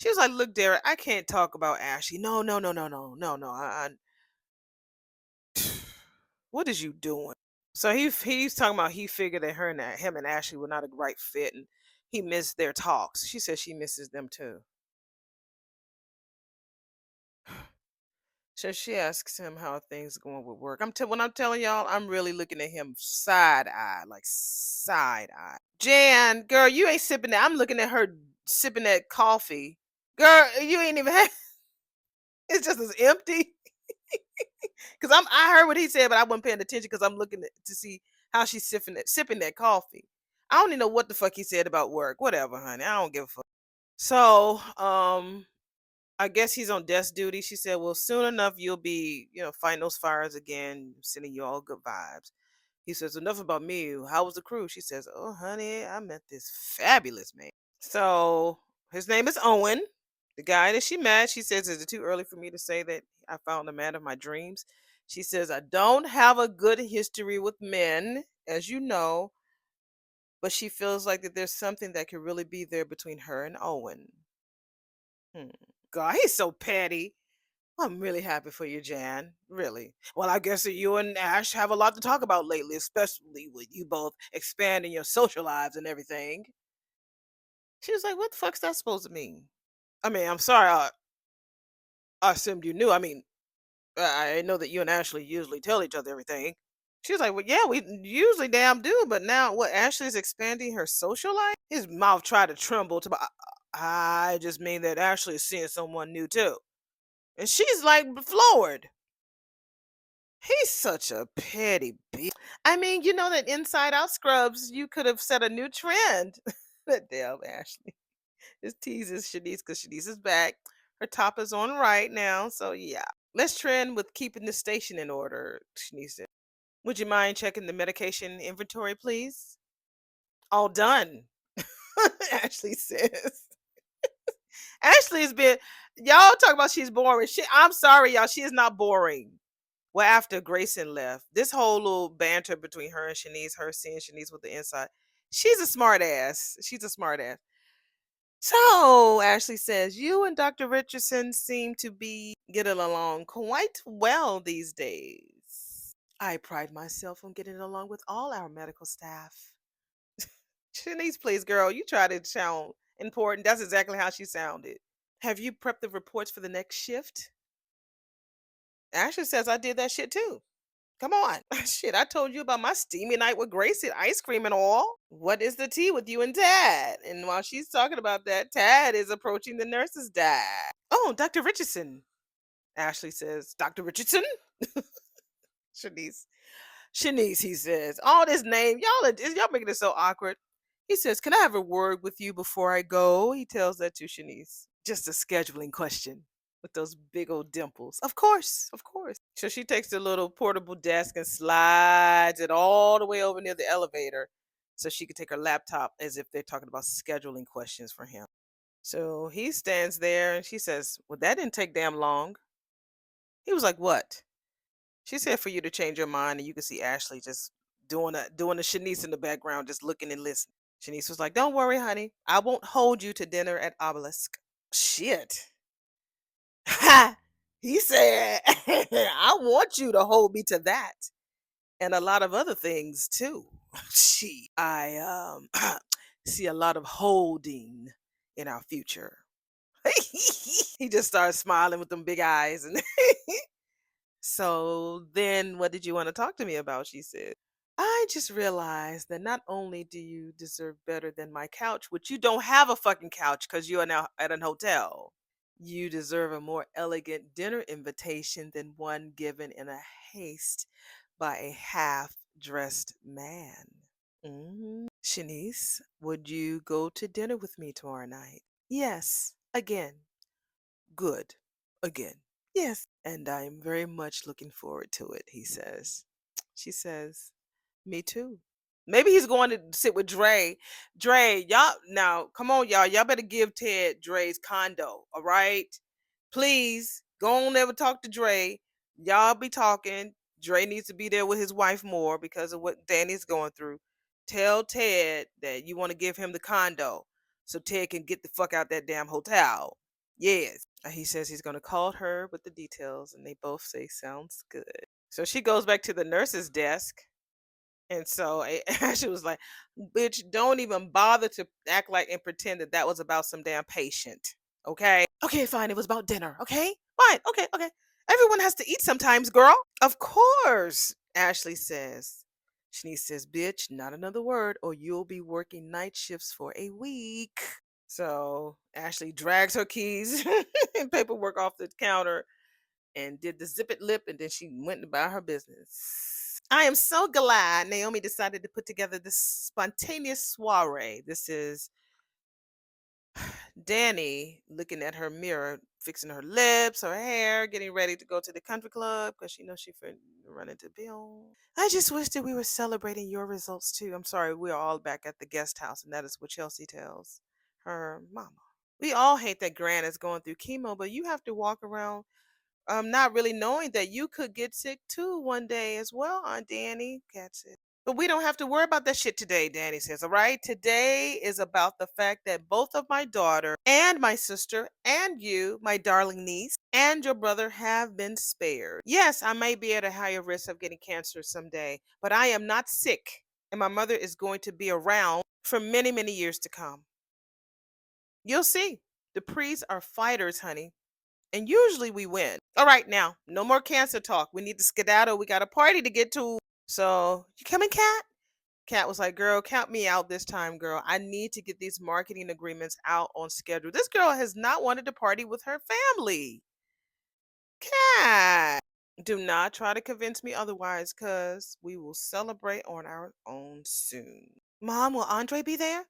She was like, look, Derek, I can't talk about Ashley. No, no, no, no, no, no, no. What is you doing? So he's talking about he figured that him and Ashley were not a right fit, and he missed their talks. She says she misses them too. So she asks him how things going with work. When I'm telling y'all, I'm really looking at him side eye, like side eye. Jan, girl, you ain't sipping that. I'm looking at her sipping that coffee. Girl, you ain't even had. It's just as empty. Because I heard what he said, but I wasn't paying attention because I'm looking to see how she's sipping that coffee. I don't even know what the fuck he said about work. Whatever, honey. I don't give a fuck. So, I guess he's on desk duty. She said, well, soon enough, you'll be, fighting those fires again, sending you all good vibes. He says, enough about me. How was the crew? She says, oh, honey, I met this fabulous man. So his name is Owen. The guy that she met, she says, is it too early for me to say that I found the man of my dreams? She says, I don't have a good history with men, as you know, but she feels like that there's something that could really be there between her and Owen. God, he's so petty. I'm really happy for you, Jan. Really. Well, I guess that you and Ash have a lot to talk about lately, especially with you both expanding your social lives and everything. She was like, what the fuck's that supposed to mean? I mean, I'm sorry. I assumed you knew. I mean, I know that you and Ashley usually tell each other everything." She was like, "Well, yeah, we usually damn do, but now what? Ashley's expanding her social life." His mouth tried to tremble. I just mean that Ashley is seeing someone new too, and she's like floored. He's such a petty bitch. I mean, you know that Inside Out Scrubs, you could have set a new trend. That damn Ashley. This teases Shanice because Shanice is back. Her top is on right now, so yeah. Let's trend with keeping the station in order, Shanice said. Would you mind checking the medication inventory, please? All done, Ashley says. Ashley has been, y'all talk about she's boring. I'm sorry, y'all, she is not boring. Well, after Grayson left, this whole little banter between her and Shanice, her seeing Shanice with the inside, she's a smart ass. She's a smart ass. So, Ashley says, you and Dr. Richardson seem to be getting along quite well these days. I pride myself on getting along with all our medical staff. Shanice, please, girl, you try to sound important. That's exactly how she sounded. Have you prepped the reports for the next shift? Ashley says, I did that shit too. Come on. Shit, I told you about my steamy night with Gracie, ice cream and all. What is the tea with you and Tad? And while she's talking about that, Tad is approaching the nurse's dad. Oh, Dr. Richardson. Ashley says, Dr. Richardson? Shanice. Shanice, he says. All this name, y'all making it so awkward. He says, can I have a word with you before I go? He tells that to Shanice. Just a scheduling question with those big old dimples. Of course, of course. So she takes the little portable desk and slides it all the way over near the elevator so she could take her laptop as if they're talking about scheduling questions for him. So he stands there and she says, well, that didn't take damn long. He was like, what? She said for you to change your mind, and you can see Ashley just doing a Shanice in the background, just looking and listening. Shanice was like, don't worry, honey. I won't hold you to dinner at Obelisk. Shit. He said, I want you to hold me to that. And a lot of other things too. I see a lot of holding in our future. He just started smiling with them big eyes. And so then what did you want to talk to me about? She said. I just realized that not only do you deserve better than my couch, which you don't have a fucking couch because you are now at an hotel. You deserve a more elegant dinner invitation than one given in a haste by a half dressed man. Shanice, would you go to dinner with me tomorrow night? Yes, again. Good. Again. Yes. And I'm very much looking forward to it, he says. She says, me too. Maybe he's going to sit with Dre. Dre, y'all, now, come on, y'all. Y'all better give Ted Dre's condo, all right? Please, go on there talk to Dre. Y'all be talking. Dre needs to be there with his wife more because of what Danny's going through. Tell Ted that you want to give him the condo so Ted can get the fuck out that damn hotel. Yes. He says he's going to call her with the details, and they both say, sounds good. So she goes back to the nurse's desk. And so Ashley was like, bitch, don't even bother to act like and pretend that that was about some damn patient. Okay? Okay, fine. It was about dinner. Okay? Fine. Okay, okay. Everyone has to eat sometimes, girl. Of course, Ashley says. Shanice says, bitch, not another word, or you'll be working night shifts for a week. So Ashley drags her keys and paperwork off the counter and did the zip it lip, and then she went about her business. I am so glad Naomi decided to put together this spontaneous soiree. This is Danny looking at her mirror, fixing her lips, her hair, getting ready to go to the country club because she knows she finna run into Bill. I just wish that we were celebrating your results too. I'm sorry, we're all back at the guest house, and that is what Chelsea tells her mama. We all hate that Grant is going through chemo, but you have to walk around not really knowing that you could get sick too one day as well, Aunt Danny. Gets it. But we don't have to worry about that shit today, Danny says. All right. Today is about the fact that both of my daughter and my sister and you, my darling niece, and your brother have been spared. Yes, I may be at a higher risk of getting cancer someday, but I am not sick. And my mother is going to be around for many, many years to come. You'll see. The Prees are fighters, honey. And usually we win. All right, now, no more cancer talk. We need to skedaddle. We got a party to get to. So, you coming, Cat? Cat was like, girl, count me out this time, girl. I need to get these marketing agreements out on schedule. This girl has not wanted to party with her family. Cat, do not try to convince me otherwise, cuz we will celebrate on our own soon. Mom, will Andre be there?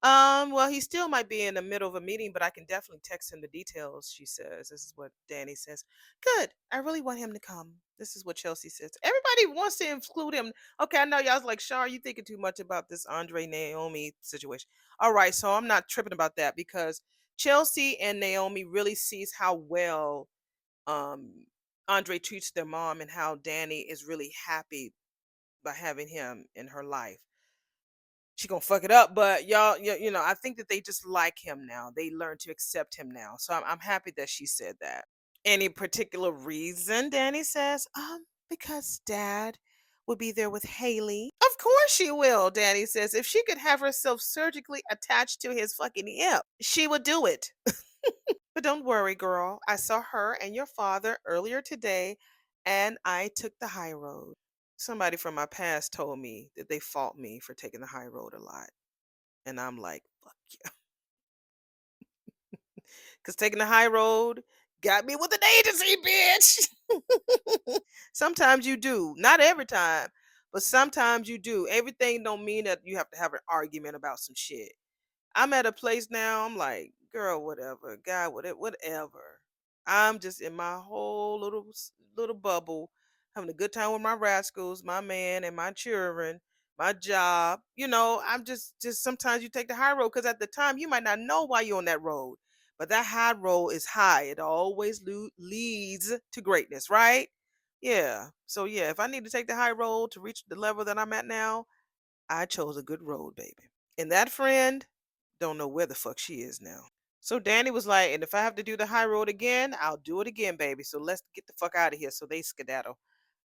Well, he still might be in the middle of a meeting, but I can definitely text him the details, she says. This is what Danny says. Good. I really want him to come. This is what Chelsea says. Everybody wants to include him. Okay, I know y'all's like, Shar, you thinking too much about this Andre Naomi situation. All right, so I'm not tripping about that because Chelsea and Naomi really sees how well um Andre treats their mom and how Danny is really happy by having him in her life. She gonna fuck it up, but y'all, I think that they just like him now. They learn to accept him now. So I'm happy that she said that. Any particular reason? Danny says, because Dad will be there with Haley. Of course she will. Danny says, if she could have herself surgically attached to his fucking hip, she would do it. But don't worry, girl. I saw her and your father earlier today, and I took the high road. Somebody from my past told me that they fought me for taking the high road a lot. And I'm like, fuck you. Because taking the high road got me with an agency, bitch. Sometimes you do. Not every time, but sometimes you do. Everything don't mean that you have to have an argument about some shit. I'm at a place now, I'm like, girl, whatever, guy, whatever. I'm just in my whole little bubble, having a good time with my rascals, my man, and my children, my job. I'm just sometimes you take the high road because at the time you might not know why you're on that road, but that high road is high. It always leads to greatness, right? Yeah. So yeah, if I need to take the high road to reach the level that I'm at now, I chose a good road, baby. And that friend don't know where the fuck she is now. So Danny was like, and if I have to do the high road again, I'll do it again, baby. So let's get the fuck out of here. So they skedaddle.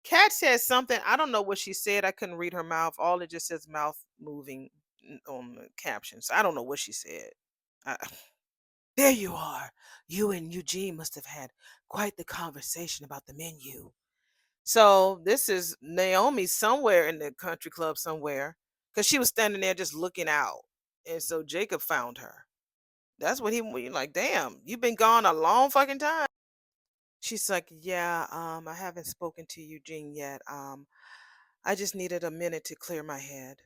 Kat said something. I don't know what she said. I couldn't read her mouth. All it just says mouth moving on the captions. I don't know what she said. I, there you are. You and Eugene must have had quite the conversation about the menu. So this is Naomi somewhere in the country club somewhere because she was standing there just looking out. And so Jacob found her. That's what he like, damn, you've been gone a long fucking time. She's like, yeah, I haven't spoken to Eugene yet. I just needed a minute to clear my head.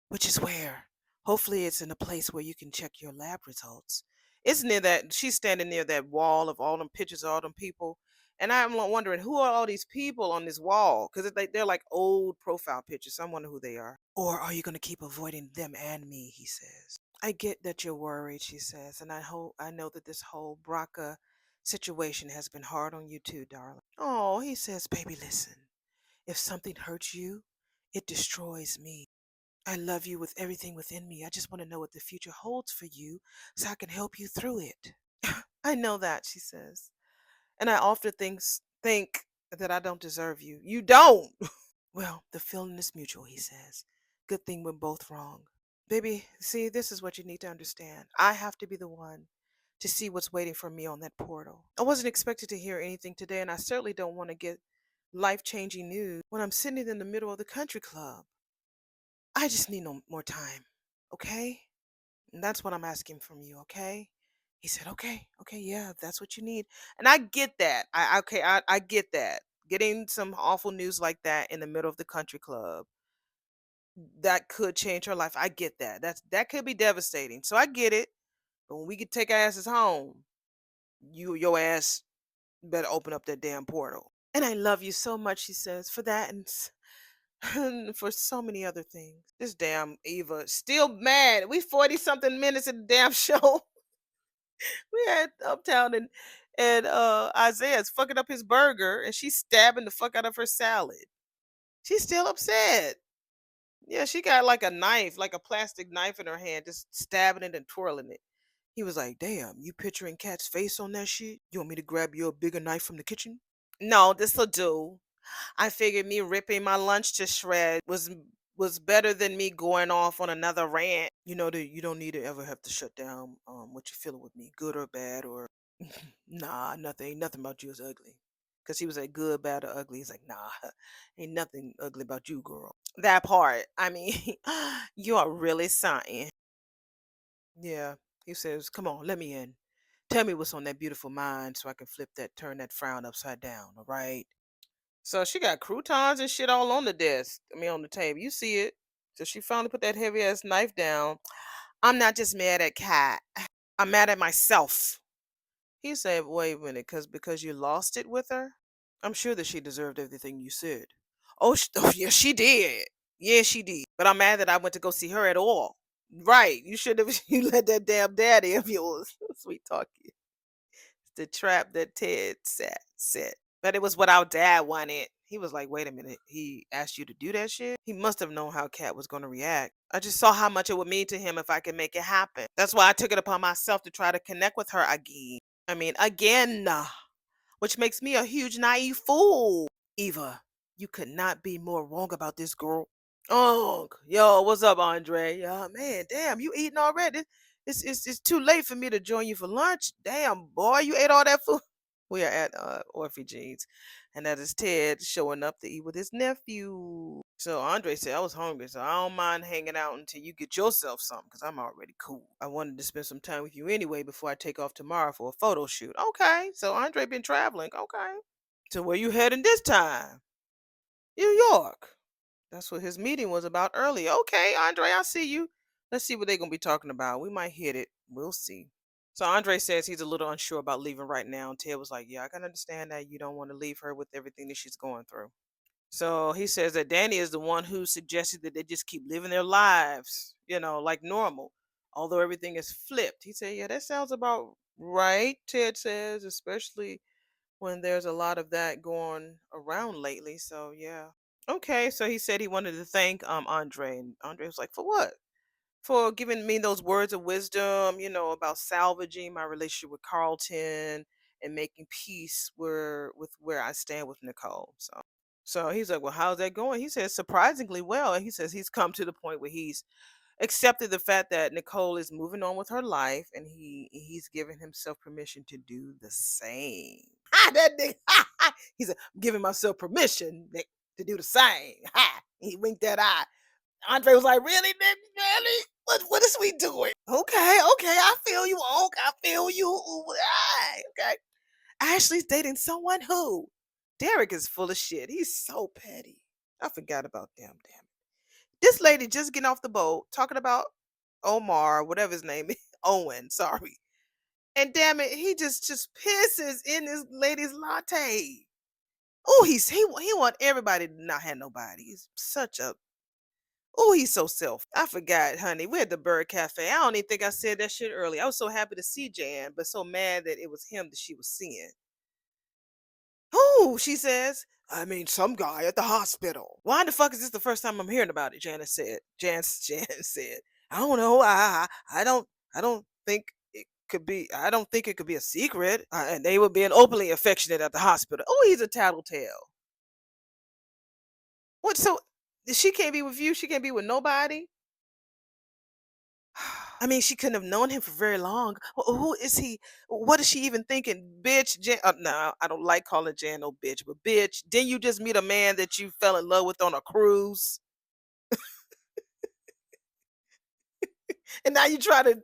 Which is where? Hopefully it's in a place where you can check your lab results. It's near that she's standing near that wall of all them pictures of all them people. And I'm wondering who are all these people on this wall? Because they're like old profile pictures. So I'm wondering who they are. Or are you going to keep avoiding them and me? He says. I get that you're worried, she says, and I know that this whole Braca situation has been hard on you too, darling. Oh, he says, baby, listen. If something hurts you, it destroys me. I love you with everything within me. I just want to know what the future holds for you so I can help you through it. I know that, she says. And I often think that I don't deserve you. You don't. Well, the feeling is mutual, he says. Good thing we're both wrong. Baby, see, this is what you need to understand. I have to be the one to see what's waiting for me on that portal. I wasn't expected to hear anything today, and I certainly don't want to get life changing news when I'm sitting in the middle of the country club. I just need no more time, okay? And that's what I'm asking from you, okay? He said, okay, yeah, if that's what you need. And I get that. I get that. Getting some awful news like that in the middle of the country club that could change her life. I get that. That could be devastating. So I get it. But when we could take our asses home, your ass better open up that damn portal. And I love you so much, she says, for that and for so many other things. This damn Eva still mad. We 40 something minutes in the damn show. We had Uptown and Isaiah's fucking up his burger and she's stabbing the fuck out of her salad. She's still upset. Yeah, she got like a knife, like a plastic knife in her hand, just stabbing it and twirling it. He was like, damn, you picturing Cat's face on that shit? You want me to grab you a bigger knife from the kitchen? No, this'll do. I figured me ripping my lunch to shred was better than me going off on another rant. You know that you don't need to ever have to shut down what you're feeling with me, good or bad or Nah, nothing. Ain't nothing about you is ugly. Cause he was like good, bad, or ugly. He's like, nah, ain't nothing ugly about you, girl. That part. I mean, you are really something. Yeah. He says, come on, let me in. Tell me what's on that beautiful mind so I can flip that, turn that frown upside down. All right. So she got croutons and shit all on the desk. I mean, on the table. You see it. So she finally put that heavy ass knife down. I'm not just mad at Cat. I'm mad at myself. He said, wait a minute, because you lost it with her? I'm sure that she deserved everything you said. Oh, oh yeah, she did. Yeah, she did. But I'm mad that I went to go see her at all. Right. You should have you let that damn daddy of yours. Sweet talkie. The trap that Ted set. But it was what our dad wanted. He was like, wait a minute. He asked you to do that shit? He must have known how Kat was gonna react. I just saw how much it would mean to him if I could make it happen. That's why I took it upon myself to try to connect with her again. I mean, again, which makes me a huge naive fool. Eva, you could not be more wrong about this girl. Oh, yo, what's up, Andre? Yeah, man, damn, you eating already? It's too late for me to join you for lunch. Damn, boy, you ate all that food. We are at Orphagene's, and that is Ted showing up to eat with his nephew. So Andre said, I was hungry, so I don't mind hanging out until you get yourself something, because I'm already cool. I wanted to spend some time with you anyway before I take off tomorrow for a photo shoot. Okay, so Andre been traveling. Okay. So where you heading this time? New York. That's what his meeting was about earlier. Okay, Andre, I see you. Let's see what they're gonna be talking about. We might hit it. We'll see. So Andre says he's a little unsure about leaving right now. And Ted was like, yeah, I can understand that you don't want to leave her with everything that she's going through. So he says that Danny is the one who suggested that they just keep living their lives, like normal, although everything is flipped. He said, yeah, that sounds about right, Ted says, especially when there's a lot of that going around lately. So yeah. Okay, so he said he wanted to thank Andre, and Andre was like, "For what? For giving me those words of wisdom, about salvaging my relationship with Carlton and making peace with where I stand with Nicole." So he's like, "Well, how's that going?" He says, "Surprisingly well." And he says he's come to the point where he's accepted the fact that Nicole is moving on with her life, and he's giving himself permission to do the same. That nigga, he's giving myself permission to do the same. Ha! He winked that eye. Andre was like, "Really, nigga? Really? What is we doing?" Okay, okay, I feel you, Unc. I feel you. All right, okay. Ashley's dating someone who? Derek is full of shit. He's so petty. I forgot about them. Damn it. This lady just getting off the boat talking about Omar, whatever his name is, Owen. Sorry. And damn it, he just pisses in this lady's latte. Oh, he want everybody to not have nobody. He's such a he's so self. I forgot, honey. We're at the Bird Cafe. I don't even think I said that shit earlier. I was so happy to see Jan, but so mad that it was him that she was seeing. Who? She says. I mean, some guy at the hospital. Why the fuck is this the first time I'm hearing about it? Janice said. Jan said. I don't know. I don't think it could be. I don't think it could be a secret. And they were being openly affectionate at the hospital. Oh, he's a tattletale. What? So she can't be with you. She can't be with nobody. I mean, she couldn't have known him for very long. Who is he? What is she even thinking? Bitch, Jan. No, I don't like calling Jan no bitch, but bitch, didn't you just meet a man that you fell in love with on a cruise? And now you try to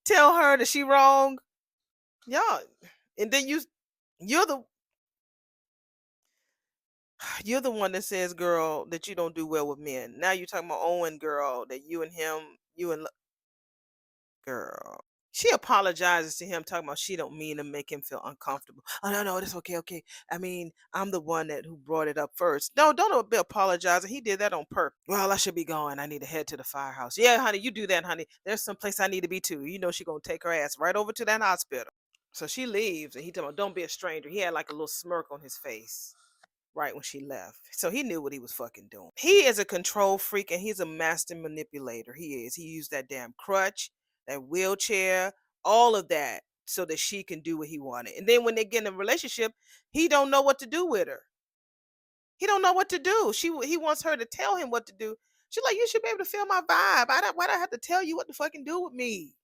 tell her that she wrong? Yeah. And then you're the you're the one that says, girl, that you don't do well with men. Now you're talking about Owen, girl, that you and him, you and girl. She apologizes to him, talking about she don't mean to make him feel uncomfortable. Oh no, that's okay, okay. I mean, I'm the one that who brought it up first. No, don't be apologizing. He did that on purpose. Well, I should be going. I need to head to the firehouse. Yeah, honey, you do that, honey. There's some place I need to be too. You know she gonna take her ass right over to that hospital. So she leaves, and he told me, "Don't be a stranger." He had like a little smirk on his face right when she left. So he knew what he was fucking doing. He is a control freak and he's a master manipulator. He is. He used that damn crutch, that wheelchair, all of that so that she can do what he wanted. And then when they get in a relationship, he don't know what to do with her. He don't know what to do. He wants her to tell him what to do. She's like, you should be able to feel my vibe. Why do I have to tell you what to fucking do with me?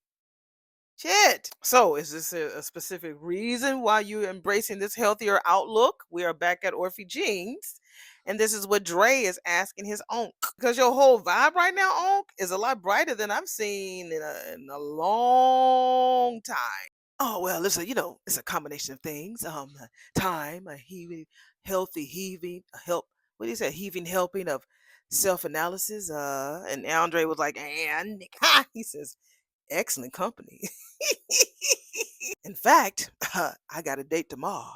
Shit. So, is this a specific reason why you're embracing this healthier outlook? We are back at Orphe Jeans, and this is what Dre is asking his onk. Because your whole vibe right now, onk, is a lot brighter than I've seen in a long time. Oh well, listen, it's a combination of things. Time, a heaving, healthy heaving, a help. What do you say? Heaving, helping of self-analysis. And Andre was like, and he says, excellent company. In fact, I got a date tomorrow.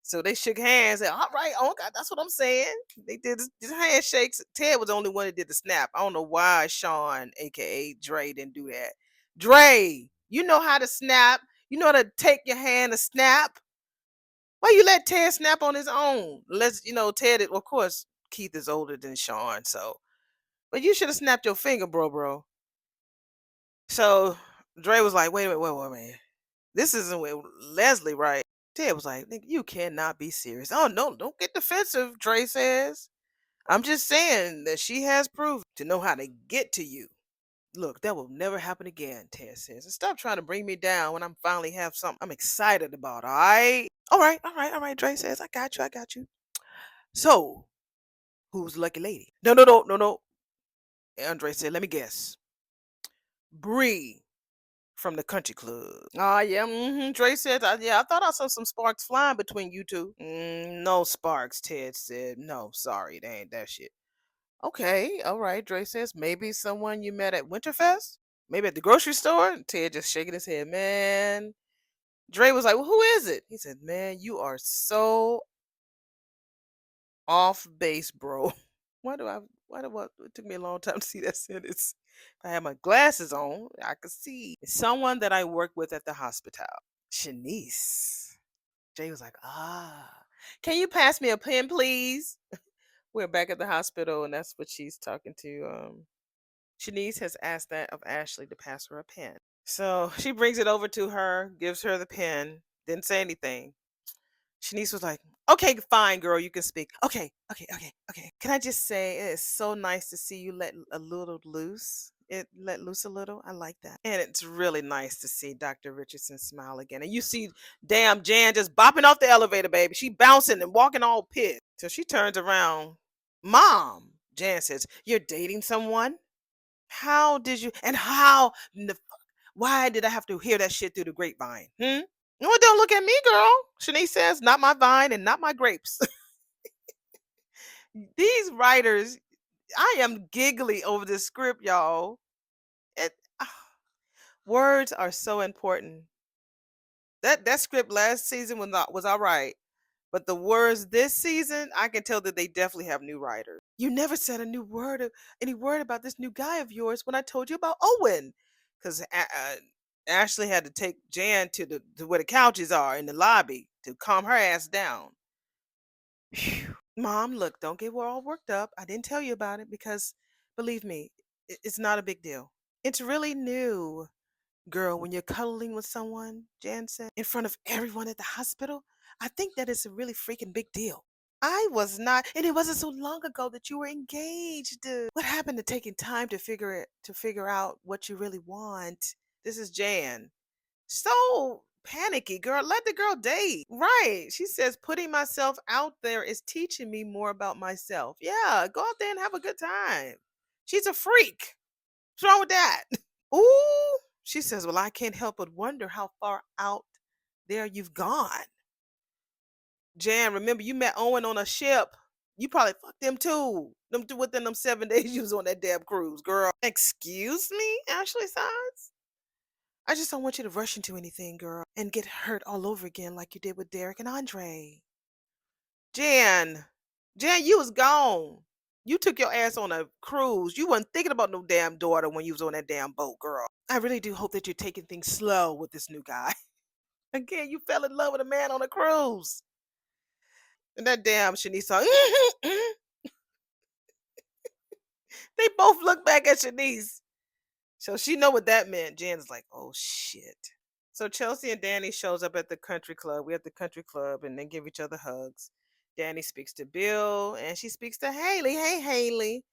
So they shook hands. Said, "All right, oh God, that's what I'm saying." They did this handshakes. Ted was the only one that did the snap. I don't know why Sean, aka Dre, didn't do that. Dre, you know how to snap. You know how to take your hand and snap. Why you let Ted snap on his own? Ted. Of course, Keith is older than Sean, so but you should have snapped your finger, bro. So Dre was like, wait a minute. This isn't with Leslie, right? Ted was like, "Nigga, you cannot be serious." Oh no, don't get defensive, Dre says. I'm just saying that she has proven to know how to get to you. Look, that will never happen again, Ted says. And stop trying to bring me down when I'm finally have something I'm excited about, all right? All right, Dre says. I got you. So, who's the lucky lady? No. Andre said, let me guess. Bree from the country club. Ah, yeah. Dre said, yeah, I thought I saw some sparks flying between you two. No sparks, Ted said. No, sorry, they ain't that shit. Okay, all right, Dre says. Maybe someone you met at Winterfest? Maybe at the grocery store? Ted just shaking his head. Man. Dre was like, well, who is it? He said, man, you are so off base, bro. It took me a long time to see that sentence. If I had my glasses on, I could see. It's someone that I work with at the hospital. Shanice. Jay was like, can you pass me a pen, please? We're back at the hospital, and that's what she's talking to. Shanice has asked that of Ashley to pass her a pen. So she brings it over to her, gives her the pen, didn't say anything. Shanice was like, okay, fine, girl, you can speak. Okay. Can I just say it's so nice to see you let a little loose? It let loose a little. I like that. And it's really nice to see Dr. Richardson smile again. And you see damn Jan just bopping off the elevator, baby. She bouncing and walking all pissed. So she turns around. Mom, Jan says, you're dating someone? How did you and how why did I have to hear that shit through the grapevine? No, don't look at me, girl. Shanice says, not my vine and not my grapes. These writers, I am giggly over this script, y'all. It, words are so important. That script last season was all right. But the words this season, I can tell that they definitely have new writers. You never said any word about this new guy of yours when I told you about Owen. Because Ashley had to take Jan to where the couches are in the lobby to calm her ass down. Phew. Mom, look, don't get all worked up. I didn't tell you about it because, believe me, it's not a big deal. It's really new. Girl, when you're cuddling with someone, Jan said, in front of everyone at the hospital, I think that is a really freaking big deal. I was not, and it wasn't so long ago that you were engaged. What happened to taking time to figure out what you really want? This is Jan. So panicky, girl. Let the girl date. Right. She says putting myself out there is teaching me more about myself. Yeah, go out there and have a good time. She's a freak. What's wrong with that? Ooh. She says, well, I can't help but wonder how far out there you've gone. Jan, remember you met Owen on a ship. You probably fucked them too. Within them 7 days you was on that damn cruise, girl. Excuse me, Ashley sighs. I just don't want you to rush into anything, girl, and get hurt all over again like you did with Derek and Andre. Jan, you was gone. You took your ass on a cruise. You wasn't thinking about no damn daughter when you was on that damn boat, girl. I really do hope that you're taking things slow with this new guy. Again, you fell in love with a man on a cruise. And that damn Shanice saw, they both look back at Shanice. So she know what that meant. Jan's like, oh shit. So Chelsea and Danny shows up at the country club. We're at the country club and they give each other hugs. Danny speaks to Bill and she speaks to Haley. Hey Haley.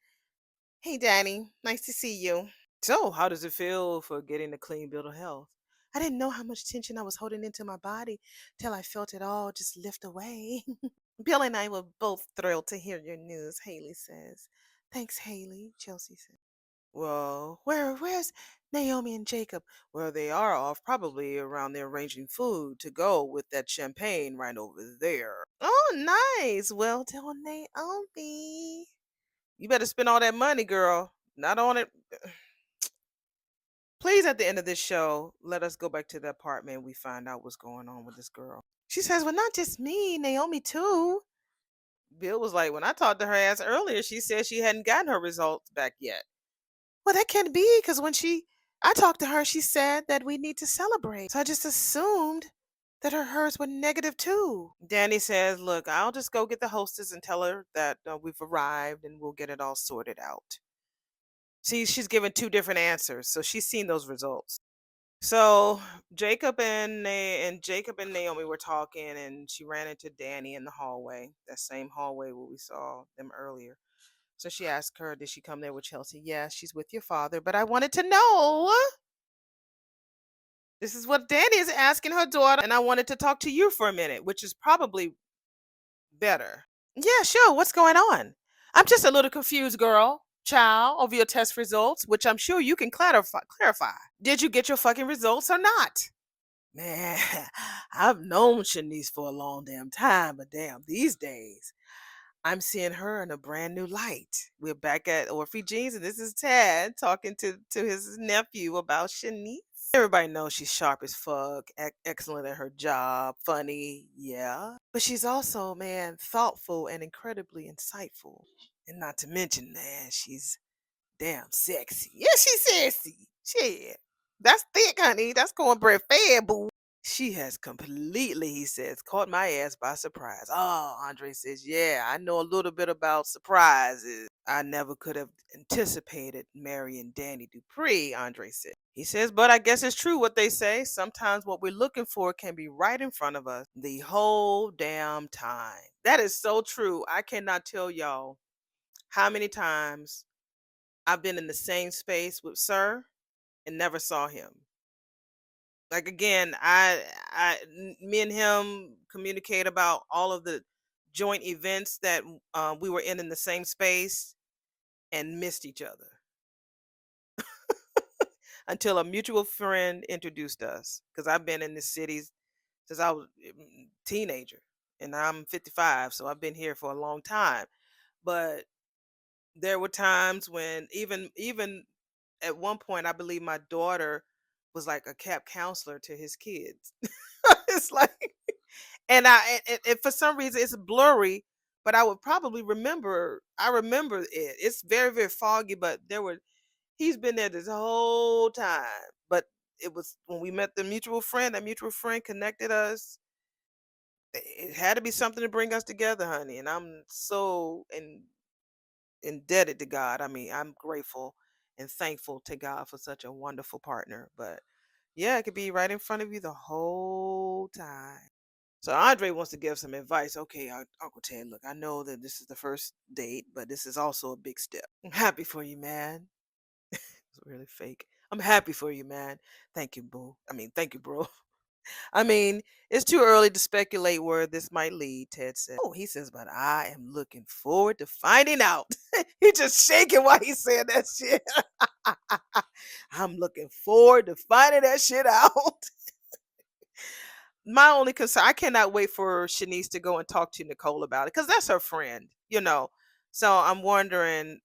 Hey Danny. Nice to see you. So how does it feel for getting a clean bill of health? I didn't know how much tension I was holding into my body till I felt it all just lift away. Bill and I were both thrilled to hear your news, Haley says. Thanks, Haley, Chelsea says. Well, where's Naomi and Jacob? Well, they are off, probably around there arranging food to go with that champagne right over there. Oh, nice. Well done, Naomi. You better spend all that money, girl. Not on it. Please, at the end of this show, let us go back to the apartment and we find out what's going on with this girl. She says, well, not just me, Naomi too. Bill was like, when I talked to her ass earlier, she said she hadn't gotten her results back yet. Well, that can't be because I talked to her, she said that we need to celebrate. So I just assumed that hers were negative too. Danny says, look, I'll just go get the hostess and tell her that we've arrived and we'll get it all sorted out. See, she's given two different answers, so she's seen those results. So Jacob and Naomi were talking, and she ran into Danny in the hallway, that same hallway where we saw them earlier. So she asked her, did she come there with Chelsea? Yes, she's with your father, but I wanted to know. This is what Danny is asking her daughter, and I wanted to talk to you for a minute, which is probably better. Yeah, sure. What's going on? I'm just a little confused, girl. Child, over your test results, which I'm sure you can clarify. Did you get your fucking results or not? Man, I've known Shanice for a long damn time, but damn, these days, I'm seeing her in a brand new light. We're back at Orphe Jeans, and this is Tad talking to his nephew about Shanice. Everybody knows she's sharp as fuck, excellent at her job, funny, yeah. But she's also, man, thoughtful and incredibly insightful. And not to mention, man, she's damn sexy. Yeah, she's sexy. Shit. That's thick, honey. That's cornbread fed, boo. She has completely, he says, caught my ass by surprise. Oh, Andre says, yeah, I know a little bit about surprises. I never could have anticipated marrying Danny Dupree, Andre said. He says, but I guess it's true what they say. Sometimes what we're looking for can be right in front of us the whole damn time. That is so true. I cannot tell y'all how many times I've been in the same space with Sir and never saw him. Like again, me and him communicate about all of the joint events that we were in the same space and missed each other until a mutual friend introduced us. Because I've been in this city since I was a teenager, and I'm 55, so I've been here for a long time. But there were times when even at one point, I believe my daughter was like a camp counselor to his kids. It's like, and for some reason it's blurry, but I would probably remember. I remember it. It's very very foggy, but he's been there this whole time. But it was when we met the mutual friend. That mutual friend connected us. It had to be something to bring us together, honey. And I'm so indebted to God. I mean, I'm grateful and thankful to God for such a wonderful partner. But yeah, it could be right in front of you the whole time. So Andre wants to give some advice. Okay, Uncle Ted, look, I know that this is the first date, but this is also a big step. I'm happy for you, man. It's really fake. I'm happy for you, man. Thank you, boo. I mean, thank you, bro. I mean, it's too early to speculate where this might lead, Ted said. Oh, he says, but I am looking forward to finding out. He just shaking while he said that shit. I'm looking forward to finding that shit out. My only concern, I cannot wait for Shanice to go and talk to Nicole about it because that's her friend. So I'm wondering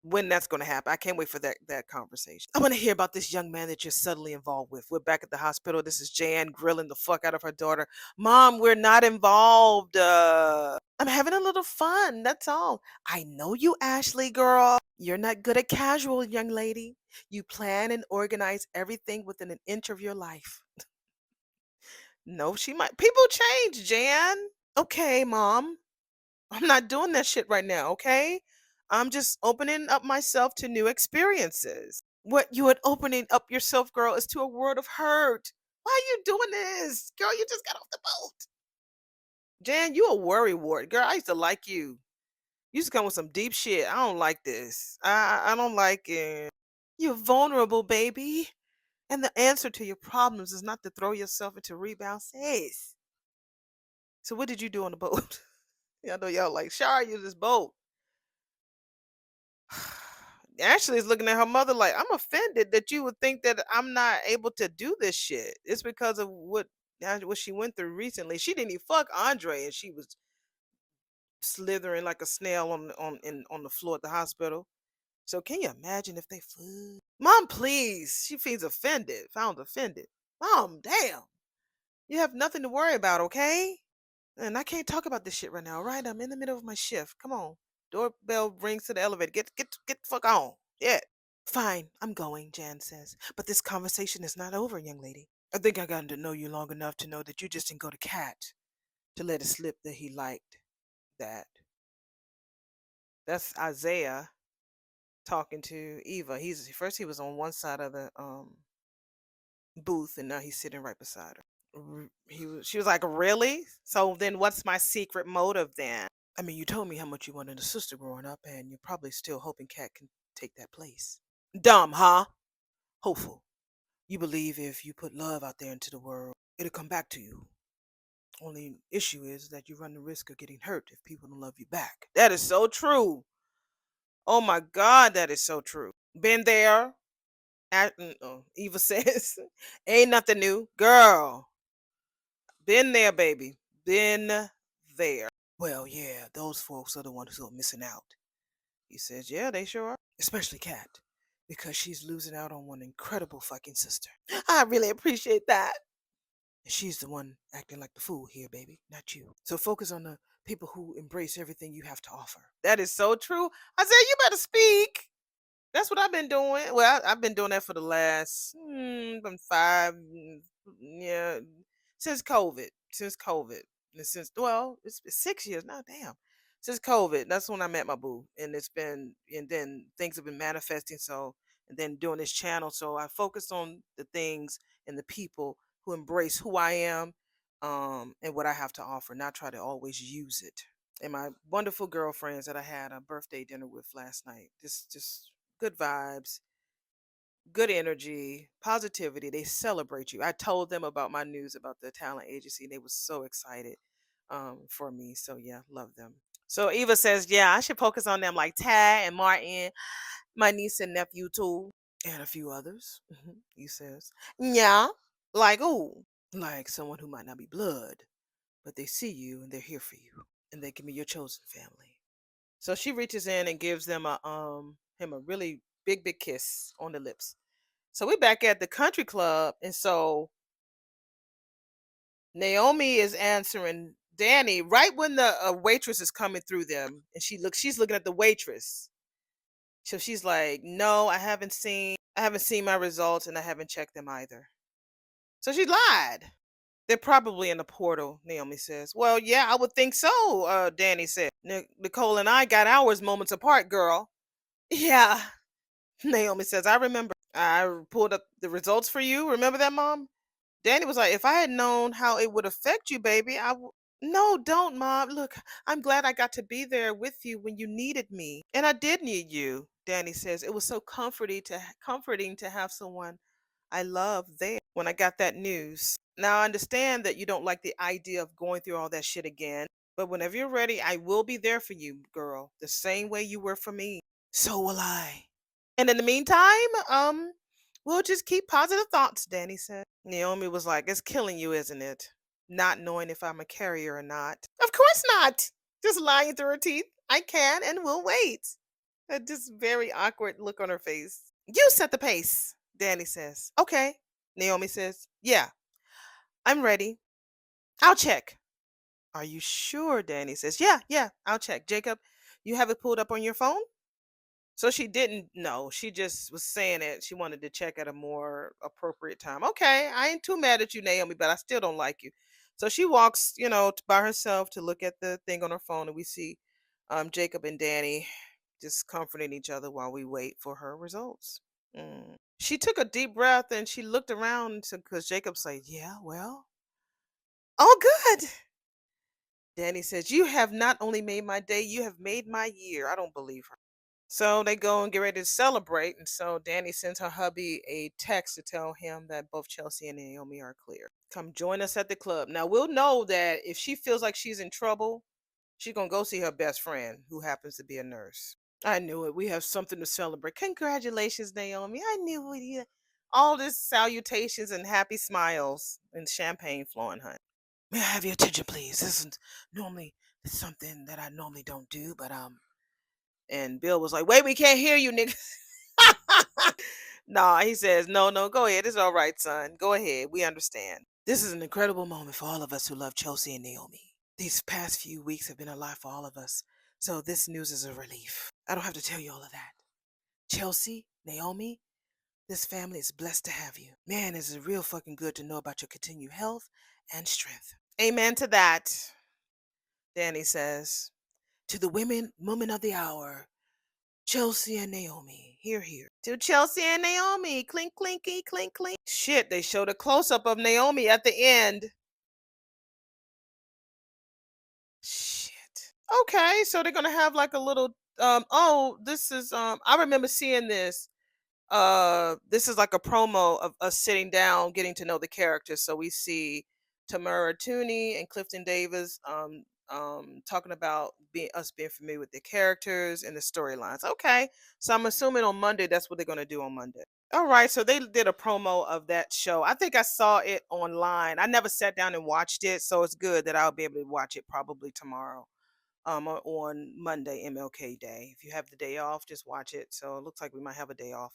when that's going to happen. I can't wait for that conversation. I want to hear about this young man that you're suddenly involved with. We're back at the hospital. This is Jan grilling the fuck out of her daughter. Mom, we're not involved. I'm having a little fun. That's all. I know you, Ashley, girl. You're not good at casual, young lady. You plan and organize everything within an inch of your life. No, she might. People change, Jan. Okay, mom. I'm not doing that shit right now, okay? I'm just opening up myself to new experiences. What you are opening up yourself, girl, is to a world of hurt. Why are you doing this? Girl, you just got off the boat. Jan, you a worry wart. Girl, I used to like you. You used to come with some deep shit. I don't like this. I don't like it. You're vulnerable, baby. And the answer to your problems is not to throw yourself into rebound phase. So what did you do on the boat? I know y'all like, Shar, you this boat. Ashley is looking at her mother like, I'm offended that you would think that I'm not able to do this shit. It's because of what she went through recently. She didn't even fuck Andre, and she was slithering like a snail on the floor at the hospital. So can you imagine if they flew? Mom, please. She feels offended. Found offended. Mom, damn. You have nothing to worry about, okay? And I can't talk about this shit right now, all right? I'm in the middle of my shift. Come on. Doorbell rings to the elevator. Get the fuck on. Yeah. Fine, I'm going, Jan says. But this conversation is not over, young lady. I think I gotten to know you long enough to know that you just didn't go to Cat to let it slip that he liked that. That's Isaiah talking to Eva. He was on one side of the booth, and now he's sitting right beside her. She was like, really? So then what's my secret motive then? I mean, you told me how much you wanted a sister growing up, and you're probably still hoping Kat can take that place. Dumb, huh? Hopeful. You believe if you put love out there into the world, it'll come back to you. Only issue is that you run the risk of getting hurt if people don't love you back. That is so true. Oh my God, that is so true. Been there. Eva says, ain't nothing new. Girl, been there, baby. Been there. Well, yeah, those folks are the ones who are missing out. He says, yeah, they sure are. Especially Kat, because she's losing out on one incredible fucking sister. I really appreciate that. And she's the one acting like the fool here, baby, not you. So focus on the people who embrace everything you have to offer. That is so true. I said, you better speak. That's what I've been doing. Well, I've been doing that for the last been yeah, since COVID. Since COVID. And since well, it's been 6 years now. Damn, since COVID. That's when I met my boo, and and then things have been manifesting. So, and then doing this channel, so I focus on the things and the people who embrace who I am, and what I have to offer, not try to always use it. And my wonderful girlfriends that I had a birthday dinner with last night. Just good vibes, good energy, positivity. They celebrate you. I told them about my news about the talent agency. And they were so excited for me. So yeah, love them. So Eva says, yeah, I should focus on them like Tad and Martin, my niece and nephew too, and a few others. He says, yeah, like who? Like someone who might not be blood, but they see you and they're here for you, and they can be your chosen family. So she reaches in and gives them a really big kiss on the lips. So we're back at the country club, and so Naomi is answering Danny right when the waitress is coming through them, and she's looking at the waitress. So she's like, "No, I haven't seen my results, and I haven't checked them either." So she lied. They're probably in the portal, Naomi says. Well, yeah, I would think so, Danny said. Nicole and I got ours moments apart, girl. Yeah, Naomi says, I remember. I pulled up the results for you. Remember that, Mom? Danny was like, if I had known how it would affect you, baby, No, don't, Mom. Look, I'm glad I got to be there with you when you needed me. And I did need you, Danny says. It was so comforting to have someone I love there when I got that news. Now I understand that you don't like the idea of going through all that shit again, but whenever you're ready, I will be there for you, girl, the same way you were for me. So will I. And in the meantime, we'll just keep positive thoughts, Danny said. Naomi was like, it's killing you, isn't it? Not knowing if I'm a carrier or not. Of course not. Just lying through her teeth. I can and will wait. A just very awkward look on her face. You set the pace, Danny says. Okay. Naomi says, yeah, I'm ready. I'll check. Are you sure? Danny says, yeah, I'll check. Jacob, you have it pulled up on your phone? So she didn't know. She just was saying it. She wanted to check at a more appropriate time. Okay, I ain't too mad at you, Naomi, but I still don't like you. So she walks, by herself to look at the thing on her phone, and we see Jacob and Danny just comforting each other while we wait for her results. She took a deep breath and she looked around because Jacob said, yeah, well, oh, good. Danny says, you have not only made my day, you have made my year. I don't believe her. So they go and get ready to celebrate. And so Danny sends her hubby a text to tell him that both Chelsea and Naomi are clear. Come join us at the club. Now we'll know that if she feels like she's in trouble, she's gonna go see her best friend, who happens to be a nurse. I knew it. We have something to celebrate. Congratulations, Naomi. I knew it. All this salutations and happy smiles and champagne flowing, hun. May I have your attention, please? This is normally something that I normally don't do, but and Bill was like, "Wait, we can't hear you, nigga." Nah, he says, "No, no, go ahead. It's all right, son. Go ahead. We understand." This is an incredible moment for all of us who love Chelsea and Naomi. These past few weeks have been a lot for all of us, so this news is a relief. I don't have to tell you all of that. Chelsea, Naomi, this family is blessed to have you. Man, it's real fucking good to know about your continued health and strength. Amen to that, Danny says. To the women of the hour, Chelsea and Naomi. Here, here. To Chelsea and Naomi. Clink, clinky, clink, clink. Shit, they showed a close up of Naomi at the end. Shit. Okay, so they're gonna have like a little oh, this is I remember seeing this. This is like a promo of us sitting down getting to know the characters. So we see Tamara Tooney and Clifton Davis talking about us being familiar with the characters and the storylines. Okay, so I'm assuming on Monday that's what they're going to do on Monday. All right, so they did a promo of that show. I think I saw it online. I never sat down and watched it, so it's good that I'll be able to watch it probably tomorrow on Monday, MLK Day. If you have the day off, just watch it. So it looks like we might have a day off.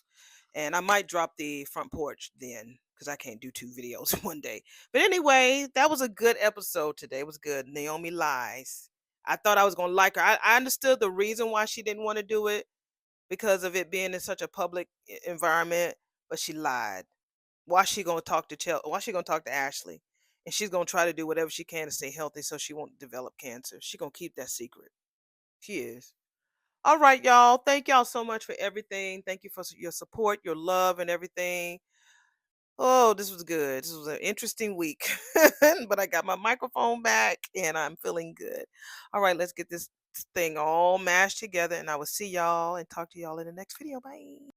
And I might drop the front porch then because I can't do two videos one day. But anyway, that was a good episode today. It was good. Naomi lies. I thought I was going to like her. I understood the reason why she didn't want to do it because of it being in such a public environment, but she lied. Why she going to talk to Why she going to talk to Ashley? And she's going to try to do whatever she can to stay healthy so she won't develop cancer. She going to keep that secret. She is. All right, y'all. Thank y'all so much for everything. Thank you for your support, your love, and everything. Oh, this was good. This was an interesting week, but I got my microphone back and I'm feeling good. All right, let's get this thing all mashed together, and I will see y'all and talk to y'all in the next video. Bye.